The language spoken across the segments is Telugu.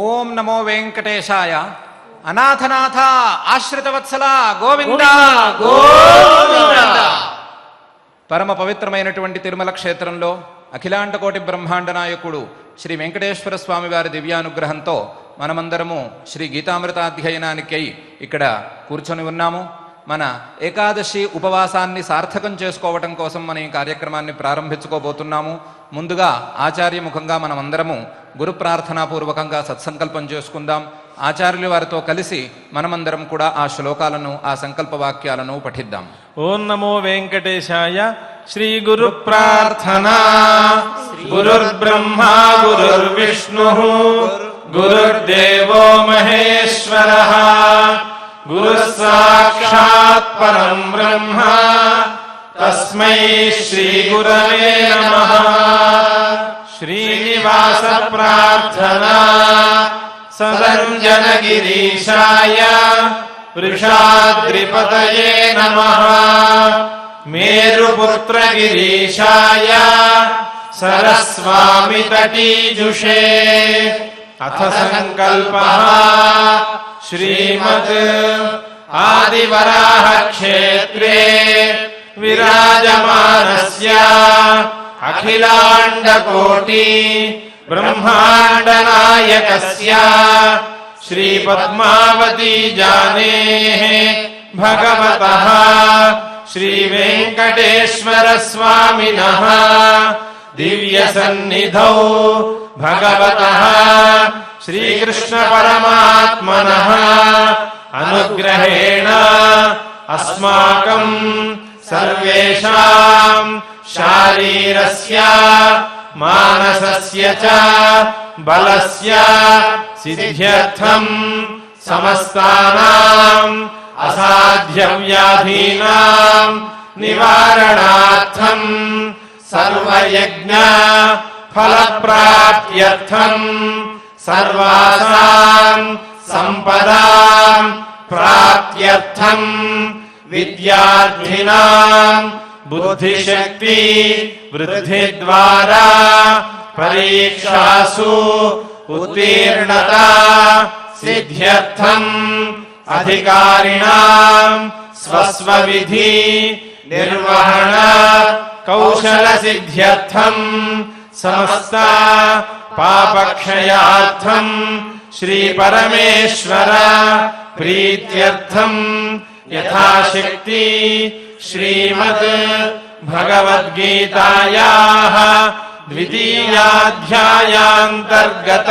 ఓం నమో వెంకటేశాయ. అనాథనాథ ఆశ్రితవత్సల గోవింద గోవింద. పరమ పవిత్రమైనటువంటి తిరుమల క్షేత్రంలో అఖిలాండకోటి బ్రహ్మాండ నాయకుడు శ్రీ వెంకటేశ్వర స్వామి వారి దివ్యానుగ్రహంతో మనమందరము శ్రీ గీతామృతాధ్యయనానికై ఇక్కడ కూర్చొని ఉన్నాము. మన ఏకాదశి ఉపవాసాన్ని సార్థకం చేసుకోవటం కోసం మనం ఈ కార్యక్రమాన్ని ప్రారంభించుకోబోతున్నాము. ముందుగా ఆచార్యముఖంగా మనమందరము గురు ప్రార్థనాపూర్వకంగా సత్సంకల్పం చేసుకుందాం. ఆచార్యుల వారితో కలిసి మనమందరం కూడా ఆ శ్లోకాలను, ఆ సంకల్ప వాక్యాలను పఠిద్దాం. ఓం నమో వెంకటేశాయ. శ్రీ గురు ప్రార్థనా. గురుర్బ్రహ్మా గురుర్విష్ణుః గురుర్దేవో మహేశ్వరః గురుః సాక్షాత్ పరం బ్రహ్మ తస్మై శ్రీ గురవే నమః. శ్రీనివాస ప్రార్థనా. సదంజన గిరీశాయ వృషాద్రిపతయే నమః. మేరుపుత్ర గిరీశాయ సరస్వామి తటీజుషే. అథ సంకల్పః. శ్రీమద్ ఆదివరాహ క్షేత్రే విరాజమానస్య అఖిలాండకోటి బ్రహ్మాండ నాయకస్య శ్రీ పద్మావతీ జానేః భగవతః శ్రీ వెంకటేశ్వర స్వామినః దివ్య సన్నిధౌ భగవతః శ్రీకృష్ణ పరమాత్మనః అనుగ్రహేణ అస్మాకం సర్వేషాం శారీరస్య మానసస్య చ బలస్య సిద్ధ్యర్థం సమస్తానాం అసాధ్య వ్యాధీనాం నివారణార్థం సర్వయజ్ఞ ఫలప్రాప్త్యర్థం సర్వాసాం సంపదాం ప్రాప్త్యర్థం విద్యార్థినాం బుద్ధిశక్తి వృద్ధి ద్వారా పరీక్షాసు ఉత్తీర్ణత సిద్ధ్యర్థం అధికారిణాం స్వస్వవిధి నిర్వహణ కౌశల సిద్ధ్యర్థం సమస్త పాపక్షయార్థం శ్రీ పరమేశ్వర ప్రీత్యర్థం యథాశక్తి శ్రీమద్ భగవద్గీతాయాః ద్వితీయాధ్యాయాంతర్గత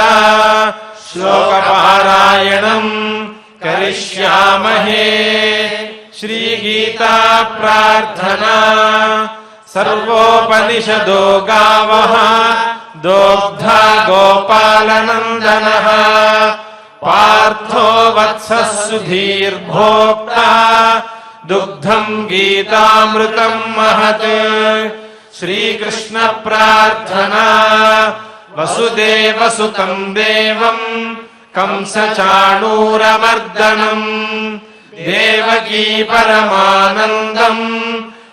శ్లోకపారాయణం కరిష్యామహే. శ్రీగీతా ప్రార్థనా. సర్వోపనిషదో గావః దోగ్ధా గోపాలనందనః పార్థో వత్సః సుధీర్భోక్తా దుగ్ధం గీతామృతం మహత్. శ్రీకృష్ణ ప్రార్థనా. వసుదేవసుతం దేవం కంసచాణూరమర్దనం దేవకీ పరమానందం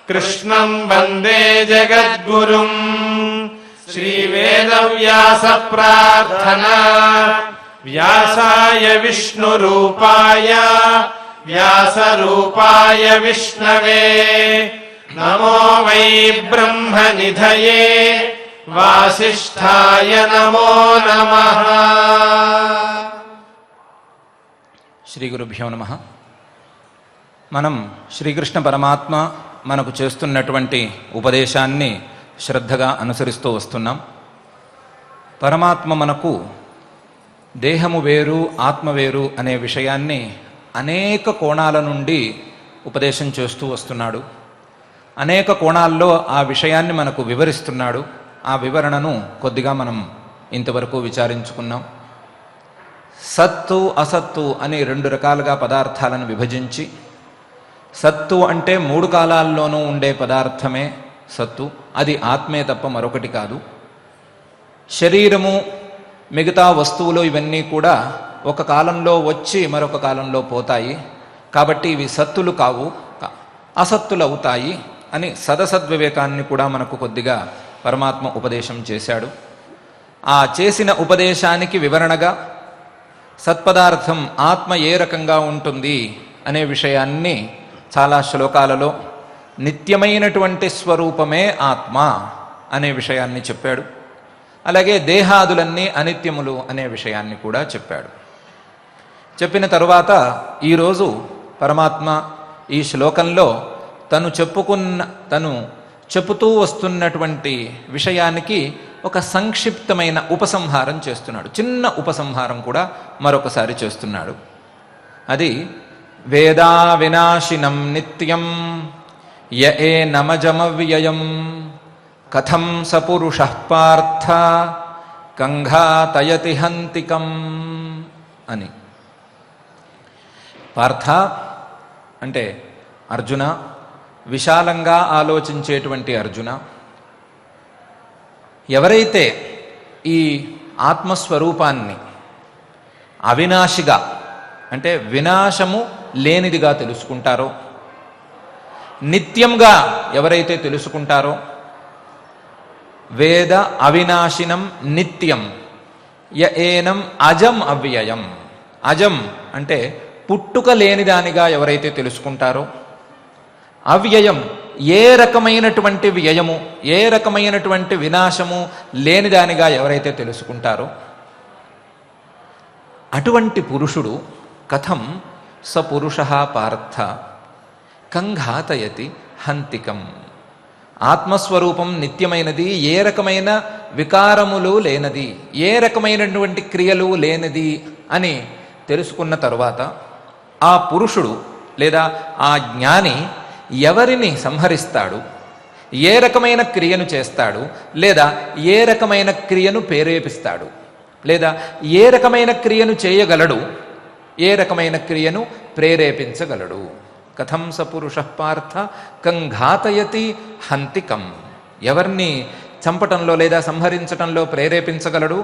కృష్ణం వందే జగద్గురుం. శ్రీవేదవ్యాస ప్రార్థనా. వ్యాసాయ విష్ణురూపాయ వ్యాసరూపాయ విష్ణవే నమో వై బ్రహ్మనిధయే వాసిష్ఠాయ నమో నమః. శ్రీ గురుభ్యో నమః. మనం శ్రీకృష్ణ పరమాత్మ మనకు చేస్తున్నటువంటి ఉపదేశాన్ని శ్రద్ధగా అనుసరిస్తూ వస్తున్నాం. పరమాత్మ మనకు దేహము వేరు ఆత్మ వేరు అనే విషయాన్ని అనేక కోణాల నుండి ఉపదేశం చేస్తూ వస్తున్నాడు. అనేక కోణాల్లో ఆ విషయాన్ని మనకు వివరిస్తున్నాడు. ఆ వివరణను కొద్దిగా మనం ఇంతవరకు విచారించుకున్నాం. సత్తు అసత్తు అని 2 రకాలుగా పదార్థాలను విభజించి, సత్తు అంటే 3 కాలాల్లోనూ ఉండే పదార్థమే సత్తు, అది ఆత్మే తప్ప మరొకటి కాదు. శరీరము, మిగతా వస్తువులు ఇవన్నీ కూడా ఒక కాలంలో వచ్చి మరొక కాలంలో పోతాయి, కాబట్టి ఇవి సత్తులు కావు, అసత్తులు అవుతాయి అని సదసద్వివేకాన్ని కూడా మనకు కొద్దిగా పరమాత్మ ఉపదేశం చేశాడు. ఆ చేసిన ఉపదేశానికి వివరణగా సత్పదార్థం ఆత్మ ఏ రకంగా ఉంటుంది అనే విషయాన్ని చాలా శ్లోకాలలో నిత్యమైనటువంటి స్వరూపమే ఆత్మ అనే విషయాన్ని చెప్పాడు. అలాగే దేహాదులన్నీ అనిత్యములు అనే విషయాన్ని కూడా చెప్పాడు. చెప్పిన తరువాత ఈరోజు పరమాత్మ ఈ శ్లోకంలో తను చెప్పుతూ వస్తున్నటువంటి విషయానికి ఒక సంక్షిప్తమైన ఉపసంహారం చేస్తున్నాడు. చిన్న ఉపసంహారం కూడా మరొకసారి చేస్తున్నాడు. అది వేదా వినాశినం నిత్యం య ఏనమజమవ్యయం కథం సపురుషః పార్థ కంఘాతయతి హంతికం అని. పార్థ అంటే అర్జున, విశాలంగా ఆలోచించేటువంటి అర్జున, ఎవరైతే ఈ ఆత్మస్వరూపాన్ని అవినాశిగా అంటే వినాశము లేనిదిగా తెలుసుకుంటారో, నిత్యంగా ఎవరైతే తెలుసుకుంటారో, వేద అవినాశినం నిత్యం య ఏనం అజం అవ్యయం, అజం అంటే పుట్టుక లేనిదానిగా ఎవరైతే తెలుసుకుంటారో, అవ్యయం ఏ రకమైనటువంటి వ్యయము, ఏ రకమైనటువంటి వినాశము లేనిదానిగా ఎవరైతే తెలుసుకుంటారో అటువంటి పురుషుడు కథం సపురుషః పార్థ కంఘాతయతి హంతికం. ఆత్మస్వరూపం నిత్యమైనది, ఏ రకమైన వికారములు లేనది, ఏ రకమైనటువంటి క్రియలు లేనిది అని తెలుసుకున్న తరువాత ఆ పురుషుడు లేదా ఆ జ్ఞాని ఎవరిని సంహరిస్తాడు, ఏ రకమైన క్రియను చేస్తాడు, లేదా ఏ రకమైన క్రియను ప్రేరేపిస్తాడు, లేదా ఏ రకమైన క్రియను చేయగలడు, ఏ రకమైన క్రియను ప్రేరేపించగలడు. కథం సపురుషః పార్థ కంఘాతయతి హంతికం. ఎవరిని చంపటంలో లేదా సంహరించటంలో ప్రేరేపించగలడు,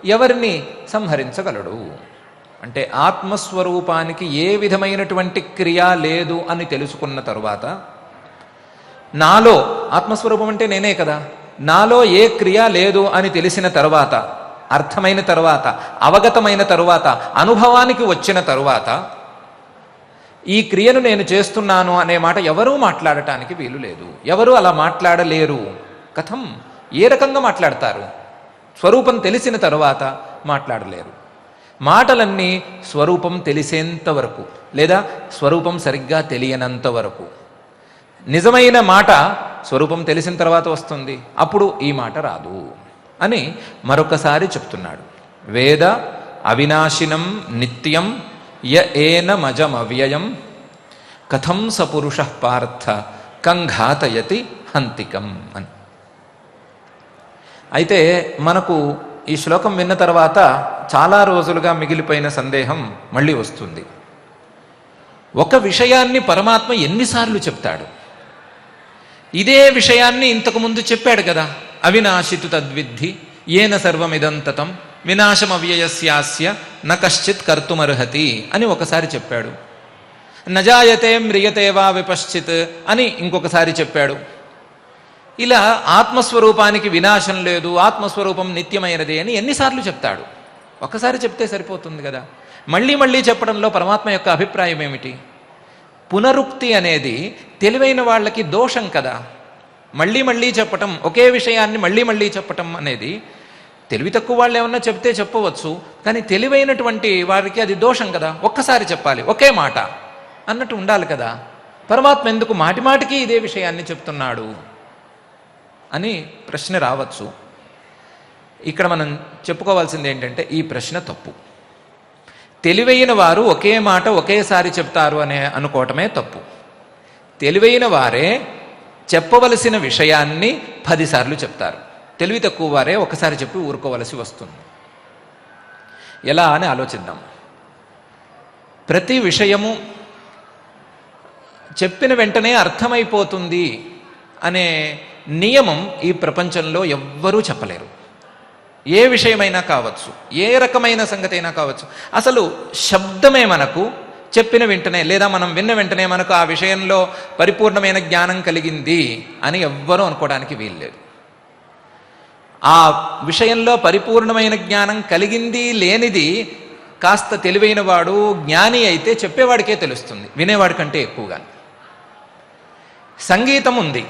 ఎవరిని సంహరించగలడు అంటే ఆత్మస్వరూపానికి ఏ విధమైనటువంటి క్రియ లేదు అని తెలుసుకున్న తరువాత, నాలో ఆత్మస్వరూపం అంటే నేనే కదా, నాలో ఏ క్రియ లేదు అని తెలిసిన తరువాత, అర్థమైన తరువాత, అవగతమైన తరువాత, అనుభవానికి వచ్చిన తరువాత ఈ క్రియను నేను చేస్తున్నాను అనే మాట ఎవరూ మాట్లాడటానికి వీలు లేదు. ఎవరూ అలా మాట్లాడలేరు. కథం, ఏ రకంగా మాట్లాడతారు? స్వరూపం తెలిసిన తరువాత మాట్లాడలేరు. మాటలన్నీ స్వరూపం తెలిసేంత వరకు లేదా స్వరూపం సరిగ్గా తెలియనంత వరకు. నిజమైన మాట స్వరూపం తెలిసిన తర్వాత వస్తుంది, అప్పుడు ఈ మాట రాదు అని మరొకసారి చెప్తున్నాడు. వేద అవినాశినం నిత్యం య ఏనమజమవ్యయం కథం సపురుషః పార్థ కంఘాతయతి హంతికం అని. అయితే మనకు ఈ శ్లోకం విన్న తర్వాత చాలా రోజులుగా మిగిలిపోయిన సందేహం మళ్ళీ వస్తుంది. ఒక విషయాన్ని పరమాత్మ ఎన్నిసార్లు చెప్తాడు? ఇదే విషయాన్ని ఇంతకుముందు చెప్పాడు కదా. అవినాశితు తద్విద్ధి ఏన సర్వమిదం తతం వినాశమవ్యయస్యాస్య న కశ్చిత్ కర్తుమర్హతి అని ఒకసారి చెప్పాడు. నజాయతే మ్రియతే వా విపశ్చిత్ అని ఇంకొకసారి చెప్పాడు. ఇలా ఆత్మస్వరూపానికి వినాశం లేదు, ఆత్మస్వరూపం నిత్యమైనది అని ఎన్నిసార్లు చెప్తాడు? ఒకసారి చెప్తే సరిపోతుంది కదా. మళ్ళీ మళ్ళీ చెప్పడంలో పరమాత్మ యొక్క అభిప్రాయం ఏమిటి? పునరుక్తి అనేది తెలివైన వాళ్ళకి దోషం కదా. మళ్ళీ మళ్ళీ చెప్పటం, ఒకే విషయాన్ని మళ్ళీ మళ్ళీ చెప్పటం అనేది తెలివి తక్కువ వాళ్ళు ఏమన్నా చెప్తే చెప్పవచ్చు, కానీ తెలివైనటువంటి వారికి అది దోషం కదా. ఒక్కసారి చెప్పాలి, ఒకే మాట అన్నట్టు ఉండాలి కదా. పరమాత్మ ఎందుకు మాటి మాటికి ఇదే విషయాన్ని చెప్తున్నాడు అని ప్రశ్న రావచ్చు. ఇక్కడ మనం చెప్పుకోవాల్సింది ఏంటంటే ఈ ప్రశ్న తప్పు. తెలివైన వారు ఒకే మాట ఒకేసారి చెప్తారు అనే అనుకోవటమే తప్పు. తెలివైన వారే చెప్పవలసిన విషయాన్ని 10 సార్లు చెప్తారు. తెలివి తక్కువ వారే ఒకసారి చెప్పి ఊరుకోవలసి వస్తుంది. ఎలా అని ఆలోచిద్దాం. ప్రతి విషయము చెప్పిన వెంటనే అర్థమైపోతుంది అనే నియమం ఈ ప్రపంచంలో ఎవ్వరూ చెప్పలేరు. ఏ విషయమైనా కావచ్చు, ఏ రకమైన సంగతి అయినా కావచ్చు. అసలు శబ్దమే మనకు చెప్పిన వెంటనే లేదా మనం విన్న వెంటనే మనకు ఆ విషయంలో పరిపూర్ణమైన జ్ఞానం కలిగింది అని ఎవ్వరూ అనుకోవడానికి వీల్లేదు. ఆ విషయంలో పరిపూర్ణమైన జ్ఞానం కలిగింది లేనిది కాస్త తెలివైన వాడు జ్ఞాని అయితే చెప్పేవాడికే తెలుస్తుంది, వినేవాడి కంటే ఎక్కువగా. సంగీతం ఉంది.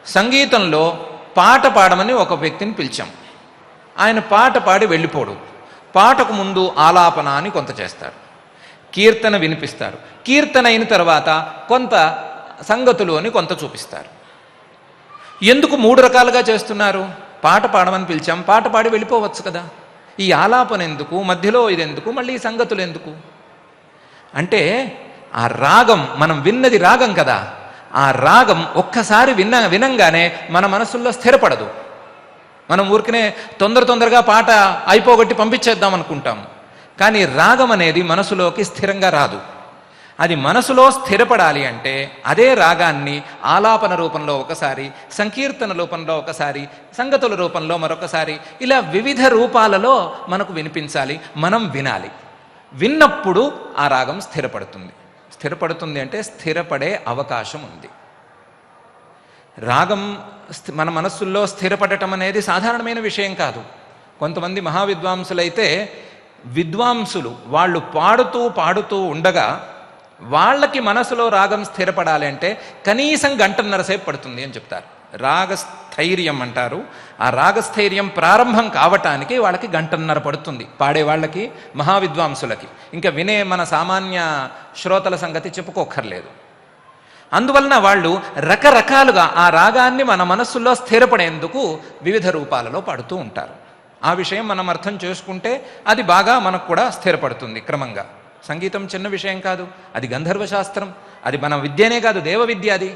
సంగీతంలో పాట పాడమని ఒక వ్యక్తిని పిలిచాం. ఆయన పాట పాడి వెళ్ళిపోడు. పాటకు ముందు ఆలాపన అని కొంత చేస్తాడు, కీర్తన వినిపిస్తారు. కీర్తన అయిన తర్వాత కొంత సంగతులు అని కొంత చూపిస్తారు. ఎందుకు 3 రకాలుగా చేస్తున్నారు? పాట పాడమని పిలిచాం, పాట పాడి వెళ్ళిపోవచ్చు కదా. ఈ ఆలాపన ఎందుకు, మధ్యలో ఇదెందుకు, మళ్ళీ ఈ సంగతులు ఎందుకు అంటే ఆ రాగం, మనం విన్నది రాగం కదా, ఆ రాగం ఒక్కసారి వినంగానే మన మనసుల్లో స్థిరపడదు. మనం ఊరికనే తొందరగా పాట అయిపోగొట్టి పంపించేద్దాం అనుకుంటాం. కానీ రాగం అనేది మనసులోకి స్థిరంగా రాదు. అది మనసులో స్థిరపడాలి అంటే అదే రాగాన్ని ఆలాపన రూపంలో ఒకసారి, సంకీర్తన రూపంలో ఒకసారి, సంగతుల రూపంలో మరొకసారి, ఇలా వివిధ రూపాలలో మనకు వినిపించాలి, మనం వినాలి. విన్నప్పుడు ఆ రాగం స్థిరపడుతుంది. స్థిరపడుతుంది అంటే స్థిరపడే అవకాశం ఉంది. రాగం మన మనస్సుల్లో స్థిరపడటం అనేది సాధారణమైన విషయం కాదు. కొంతమంది మహావిద్వాంసులైతే విద్వాంసులు వాళ్ళు పాడుతూ ఉండగా వాళ్ళకి మనసులో రాగం స్థిరపడాలి అంటే కనీసం 1.5 గంటల సేపు పడుతుంది అని చెప్తారు. రాగస్థైర్యం అంటారు. ఆ రాగస్థైర్యం ప్రారంభం కావటానికి వాళ్ళకి 1.5 గంటల పడుతుంది, పాడే వాళ్ళకి, మహావిద్వాంసులకి. ఇంకా వినే మన సామాన్య శ్రోతల సంగతి చెప్పుకోక్కర్లేదు. అందువలన వాళ్ళు రకరకాలుగా ఆ రాగాన్ని మన మనస్సులో స్థిరపడేందుకు వివిధ రూపాలలో పాడుతూ ఉంటారు. ఆ విషయం మనం అర్థం చేసుకుంటే అది బాగా మనకు కూడా స్థిరపడుతుంది క్రమంగా. సంగీతం చిన్న విషయం కాదు, అది గంధర్వ శాస్త్రం, అది మన విద్యనే కాదు, దేవ విద్య అది.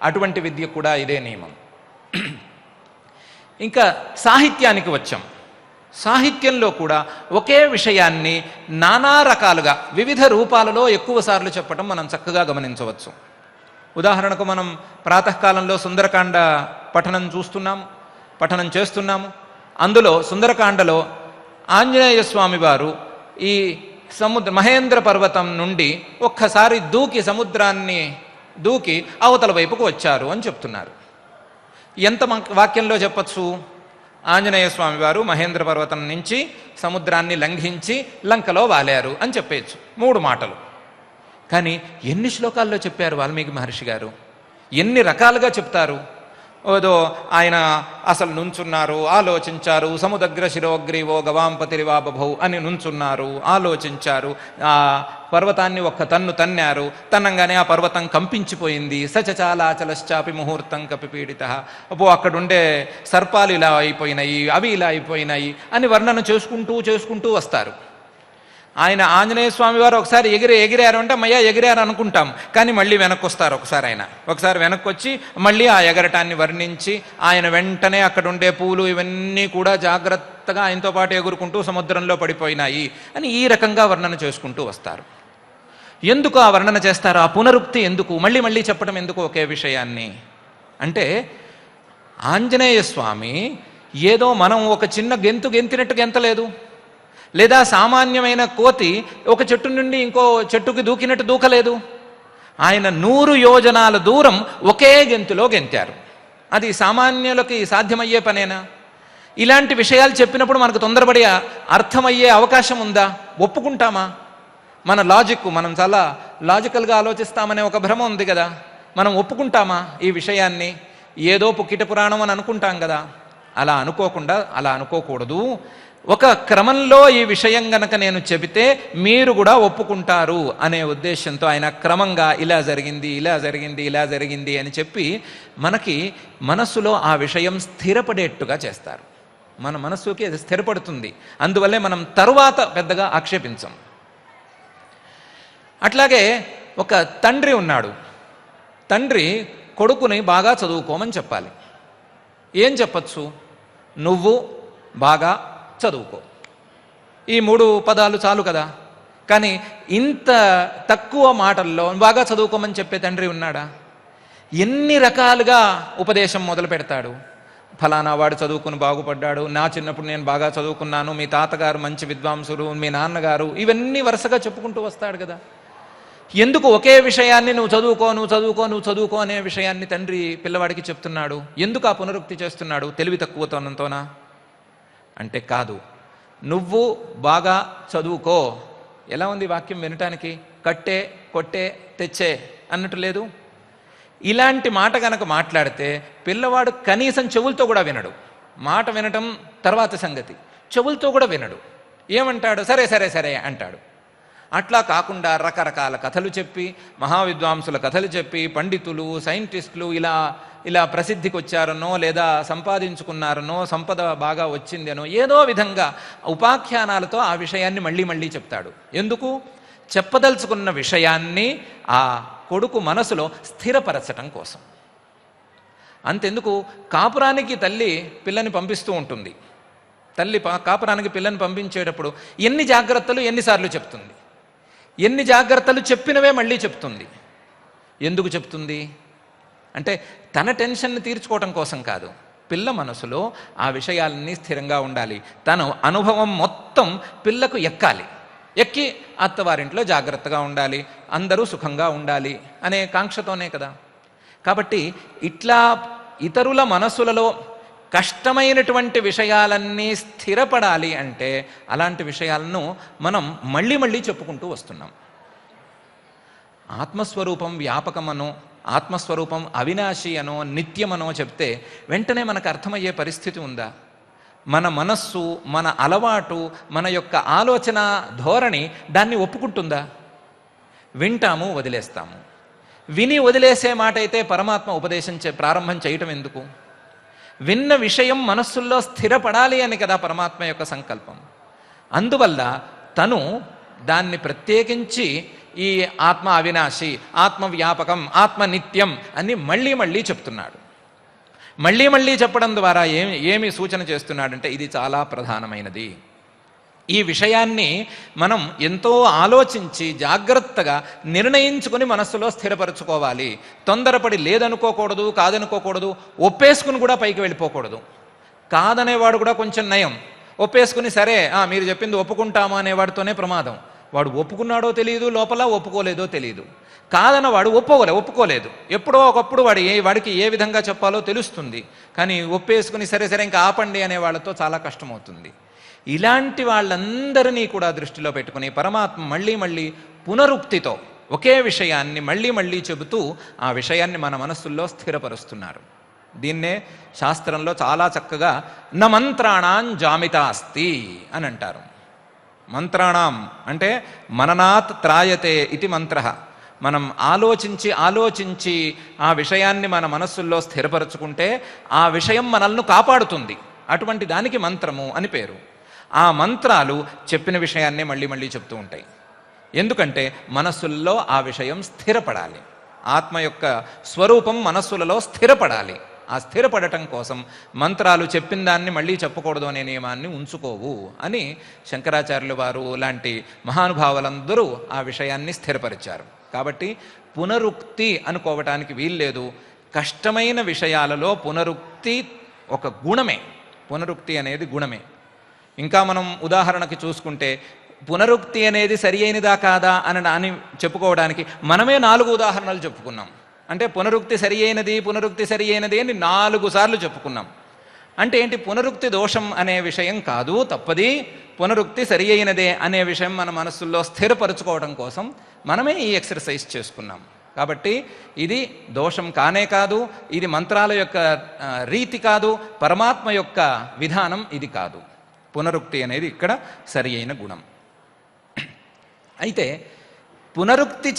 అటువంటి విద్య కూడా ఇదే నియమం. ఇంకా సాహిత్యానికి వచ్చాం. సాహిత్యంలో కూడా ఒకే విషయాన్ని నానా రకాలుగా వివిధ రూపాలలో ఎక్కువ సార్లు చెప్పడం మనం చక్కగా గమనించవచ్చు. ఉదాహరణకు మనం ప్రాతకాలంలో సుందరకాండ పఠనం చేస్తున్నాము. అందులో సుందరకాండలో ఆంజనేయ స్వామి వారు ఈ మహేంద్ర పర్వతం నుండి ఒక్కసారి సముద్రాన్ని దూకి అవతల వైపుకు వచ్చారు అని చెప్తున్నారు. ఎంత వాక్యంలో చెప్పచ్చు? ఆంజనేయ స్వామి వారు మహేంద్ర పర్వతం నుంచి సముద్రాన్ని లంఘించి లంకలో వాలారు అని చెప్పేయచ్చు, 3 మాటలు. కానీ ఎన్ని శ్లోకాల్లో చెప్పారు వాల్మీకి మహర్షి గారు? ఎన్ని రకాలుగా చెప్తారు? ఏదో ఆయన అసలు నుంచున్నారు, ఆలోచించారు, సముద్ర శిరోగ్రీవో గవాంపతిరివా బభౌ అని నుంచున్నారు, ఆలోచించారు, ఆ పర్వతాన్ని ఒక్క తన్ను తన్నారు, తన్నంగానే ఆ పర్వతం కంపించిపోయింది. సచచాలాచలశ్చాపి ముహూర్తం కపిపీడిత, అక్కడుండే సర్పాలు ఇలా అయిపోయినాయి, అవి ఇలా అయిపోయినాయి అని వర్ణన చేసుకుంటూ వస్తారు. ఆయన ఆంజనేయ స్వామి వారు ఒకసారి ఎగిరారు అంటే మయ్యా ఎగిరారు అనుకుంటాం, కానీ మళ్ళీ వెనక్కి వస్తారు. ఒకసారి వెనక్కి వచ్చి మళ్ళీ ఆ ఎగరటాన్ని వర్ణించి ఆయన వెంటనే అక్కడ ఉండే పూలు ఇవన్నీ కూడా జాగ్రత్తగా ఆయనతో పాటు ఎగురుకుంటూ సముద్రంలో పడిపోయినాయి అని ఈ రకంగా వర్ణన చేసుకుంటూ వస్తారు. ఎందుకు ఆ వర్ణన చేస్తారు? ఆ పునరుక్తి ఎందుకు? మళ్ళీ చెప్పడం ఎందుకు ఒకే విషయాన్ని? అంటే ఆంజనేయ స్వామి ఏదో మనం ఒక చిన్న గెంతినట్టు గెంతలేదు, లేదా సామాన్యమైన కోతి ఒక చెట్టు నుండి ఇంకో చెట్టుకి దూకినట్టు దూకలేదు. ఆయన 100 యోజనాల దూరం ఒకే గెంతులో గెంతారు. అది సామాన్యులకి సాధ్యమయ్యే పనేనా? ఇలాంటి విషయాలు చెప్పినప్పుడు మనకు తొందరపడి అర్థమయ్యే అవకాశం ఉందా? ఒప్పుకుంటామా? మన మనం చాలా లాజికల్గా ఆలోచిస్తామనే ఒక భ్రమ ఉంది కదా, మనం ఒప్పుకుంటామా ఈ విషయాన్ని? ఏదో పుక్కిట పురాణం అని అనుకుంటాం కదా. అలా అనుకోకూడదు. ఒక క్రమంలో ఈ విషయం గనక నేను చెబితే మీరు కూడా ఒప్పుకుంటారు అనే ఉద్దేశంతో ఆయన క్రమంగా ఇలా జరిగింది అని చెప్పి మనకి మనస్సులో ఆ విషయం స్థిరపడేట్టుగా చేస్తారు. మన మనస్సుకి అది స్థిరపడుతుంది. అందువల్లే మనం తరువాత పెద్దగా ఆక్షేపించం. అట్లాగే ఒక తండ్రి ఉన్నాడు. తండ్రి కొడుకుని బాగా చదువుకోమని చెప్పాలి. ఏం చెప్పచ్చు? నువ్వు బాగా చదువుకో. ఈ 3 పదాలు చాలు కదా. కానీ ఇంత తక్కువ మాటల్లో బాగా చదువుకోమని చెప్పే తండ్రి ఉన్నాడా? ఎన్ని రకాలుగా ఉపదేశం మొదలు పెడతాడు. ఫలానా వాడు చదువుకుని బాగుపడ్డాడు, నా చిన్నప్పుడు నేను బాగా చదువుకున్నాను, మీ తాతగారు మంచి విద్వాంసులు, మీ నాన్నగారు, ఇవన్నీ వరుసగా చెప్పుకుంటూ వస్తాడు కదా. ఎందుకు ఒకే విషయాన్ని నువ్వు చదువుకో అనే విషయాన్ని తండ్రి పిల్లవాడికి చెప్తున్నాడు? ఎందుకు ఆ పునరుక్తి చేస్తున్నాడు? తెలివి తక్కువతనంతోనా అంటే కాదు. నువ్వు బాగా చదువుకో. ఎలా ఉంది వాక్యం వినటానికి? కట్టే, కొట్టే, తెచ్చే అన్నట్టు లేదు. ఇలాంటి మాట కనుక మాట్లాడితే పిల్లవాడు కనీసం చెవులతో కూడా వినడు. మాట వినటం తర్వాత సంగతి, చెవులతో కూడా వినడు. ఏమంటాడు? సరే సరే సరే అంటాడు. అట్లా కాకుండా రకరకాల కథలు చెప్పి, మహావిద్వాంసుల కథలు చెప్పి, పండితులు, సైంటిస్టులు ఇలా ప్రసిద్ధికి వచ్చారనో, లేదా సంపాదించుకున్నారనో, సంపద బాగా వచ్చిందనో, ఏదో విధంగా ఉపాఖ్యానాలతో ఆ విషయాన్ని మళ్ళీ మళ్ళీ చెప్తాడు. ఎందుకు? చెప్పదలుచుకున్న విషయాన్ని ఆ కొడుకు మనసులో స్థిరపరచటం కోసం. అంతెందుకు, కాపురానికి తల్లి పిల్లని పంపిస్తూ ఉంటుంది. తల్లి కాపురానికి పిల్లని పంపించేటప్పుడు ఎన్ని జాగ్రత్తలు ఎన్నిసార్లు చెప్తుంది. ఎన్ని జాగ్రత్తలు చెప్పినవే మళ్ళీ చెప్తుంది. ఎందుకు చెప్తుంది అంటే తన టెన్షన్ని తీర్చుకోవటం కోసం కాదు. పిల్ల మనసులో ఆ విషయాలన్నీ స్థిరంగా ఉండాలి. తన అనుభవం మొత్తం పిల్లకు ఎక్కాలి. ఎక్కి అత్తవారింట్లో జాగ్రత్తగా ఉండాలి, అందరూ సుఖంగా ఉండాలి అనే కాంక్షతోనే కదా. కాబట్టి ఇట్లా ఇతరుల మనసులలో కష్టమైనటువంటి విషయాలన్నీ స్థిరపడాలి అంటే అలాంటి విషయాలను మనం మళ్ళీ మళ్ళీ చెప్పుకుంటూ వస్తున్నాం. ఆత్మస్వరూపం వ్యాపకమనో, ఆత్మస్వరూపం అవినాశి అనో, నిత్యమనో చెప్తే వెంటనే మనకు అర్థమయ్యే పరిస్థితి ఉందా? మన మనస్సు, మన అలవాటు, మన యొక్క ఆలోచన ధోరణి దాన్ని ఒప్పుకుంటుందా? వింటాము, వదిలేస్తాము. విని వదిలేసే మాట అయితే పరమాత్మ ఉపదేశం ప్రారంభం చేయటం ఎందుకు? విన్న విషయం మనస్సుల్లో స్థిరపడాలి అని కదా పరమాత్మ యొక్క సంకల్పం. అందువల్ల తను దాన్ని ప్రత్యేకించి ఈ ఆత్మ అవినాశి, ఆత్మ వ్యాపకం, ఆత్మ నిత్యం అని మళ్ళీ మళ్ళీ చెప్తున్నాడు. మళ్ళీ మళ్ళీ చెప్పడం ద్వారా ఏమి సూచన చేస్తున్నాడంటే ఇది చాలా ప్రధానమైనది. ఈ విషయాన్ని మనం ఎంతో ఆలోచించి జాగ్రత్తగా నిర్ణయించుకుని మనస్సులో స్థిరపరచుకోవాలి. తొందరపడి లేదనుకోకూడదు, కాదనుకోకూడదు, ఒప్పేసుకుని కూడా పైకి వెళ్ళిపోకూడదు. కాదనేవాడు కూడా కొంచెం నయం, ఒప్పేసుకుని సరే మీరు చెప్పింది ఒప్పుకుంటాము అనేవాడితోనే ప్రమాదం. వాడు ఒప్పుకున్నాడో తెలియదు, లోపల ఒప్పుకోలేదో తెలియదు. కాదన్నవాడు ఒప్పుకోలేదు. ఎప్పుడో ఒకప్పుడు వాడికి ఏ విధంగా చెప్పాలో తెలుస్తుంది. కానీ ఒప్పేసుకుని సరే సరే ఇంకా ఆపండి అనే వాళ్ళతో చాలా కష్టమవుతుంది. ఇలాంటి వాళ్ళందరినీ కూడా దృష్టిలో పెట్టుకుని పరమాత్మ మళ్ళీ మళ్ళీ పునరుక్తితో ఒకే విషయాన్ని మళ్ళీ మళ్ళీ చెబుతూ ఆ విషయాన్ని మన మనస్సుల్లో స్థిరపరుస్తున్నారు. దీన్నే శాస్త్రంలో చాలా చక్కగా న మంత్రాణాం జామితా అస్తి అని అంటారు. మంత్రాణం అంటే మననాత్ త్రాయతే ఇది మంత్ర. మనం ఆలోచించి ఆ విషయాన్ని మన మనస్సుల్లో స్థిరపరచుకుంటే ఆ విషయం మనల్ని కాపాడుతుంది. అటువంటి దానికి మంత్రము అని పేరు. ఆ మంత్రాలు చెప్పిన విషయాన్నే మళ్ళీ మళ్ళీ చెప్తూ ఉంటాయి. ఎందుకంటే మనస్సుల్లో ఆ విషయం స్థిరపడాలి. ఆత్మ యొక్క స్వరూపం మనస్సులలో స్థిరపడాలి. ఆ స్థిరపడటం కోసం మంత్రాలు చెప్పిన దాన్ని మళ్ళీ చెప్పకూడదు అనే నియమాన్ని ఉంచుకోవు అని శంకరాచార్యుల వారు లాంటి మహానుభావులందరూ ఆ విషయాన్ని స్థిరపరిచారు. కాబట్టి పునరుక్తి అనుకోవటానికి వీల్లేదు. కష్టమైన విషయాలలో పునరుక్తి ఒక గుణమే. పునరుక్తి అనేది గుణమే. ఇంకా మనం ఉదాహరణకి చూసుకుంటే పునరుక్తి అనేది సరి అయినదా కాదా అని చెప్పుకోవడానికి మనమే 4 ఉదాహరణలు చెప్పుకున్నాం. అంటే పునరుక్తి సరి అయినది అని 4 సార్లు చెప్పుకున్నాం. అంటే ఏంటి? పునరుక్తి దోషం అనే విషయం కాదు, తప్పది. పునరుక్తి సరి అయినదే అనే విషయం మన మనస్సుల్లో స్థిరపరచుకోవడం కోసం మనమే ఈ ఎక్సర్సైజ్ చేసుకున్నాం. కాబట్టి ఇది దోషం కానే కాదు, ఇది మంత్రాల యొక్క రీతి కాదు, పరమాత్మ యొక్క విధానం ఇది కాదు. పునరుక్తి అనేది ఇక్కడ సరి అయిన గుణం. అయితే పునరుక్తి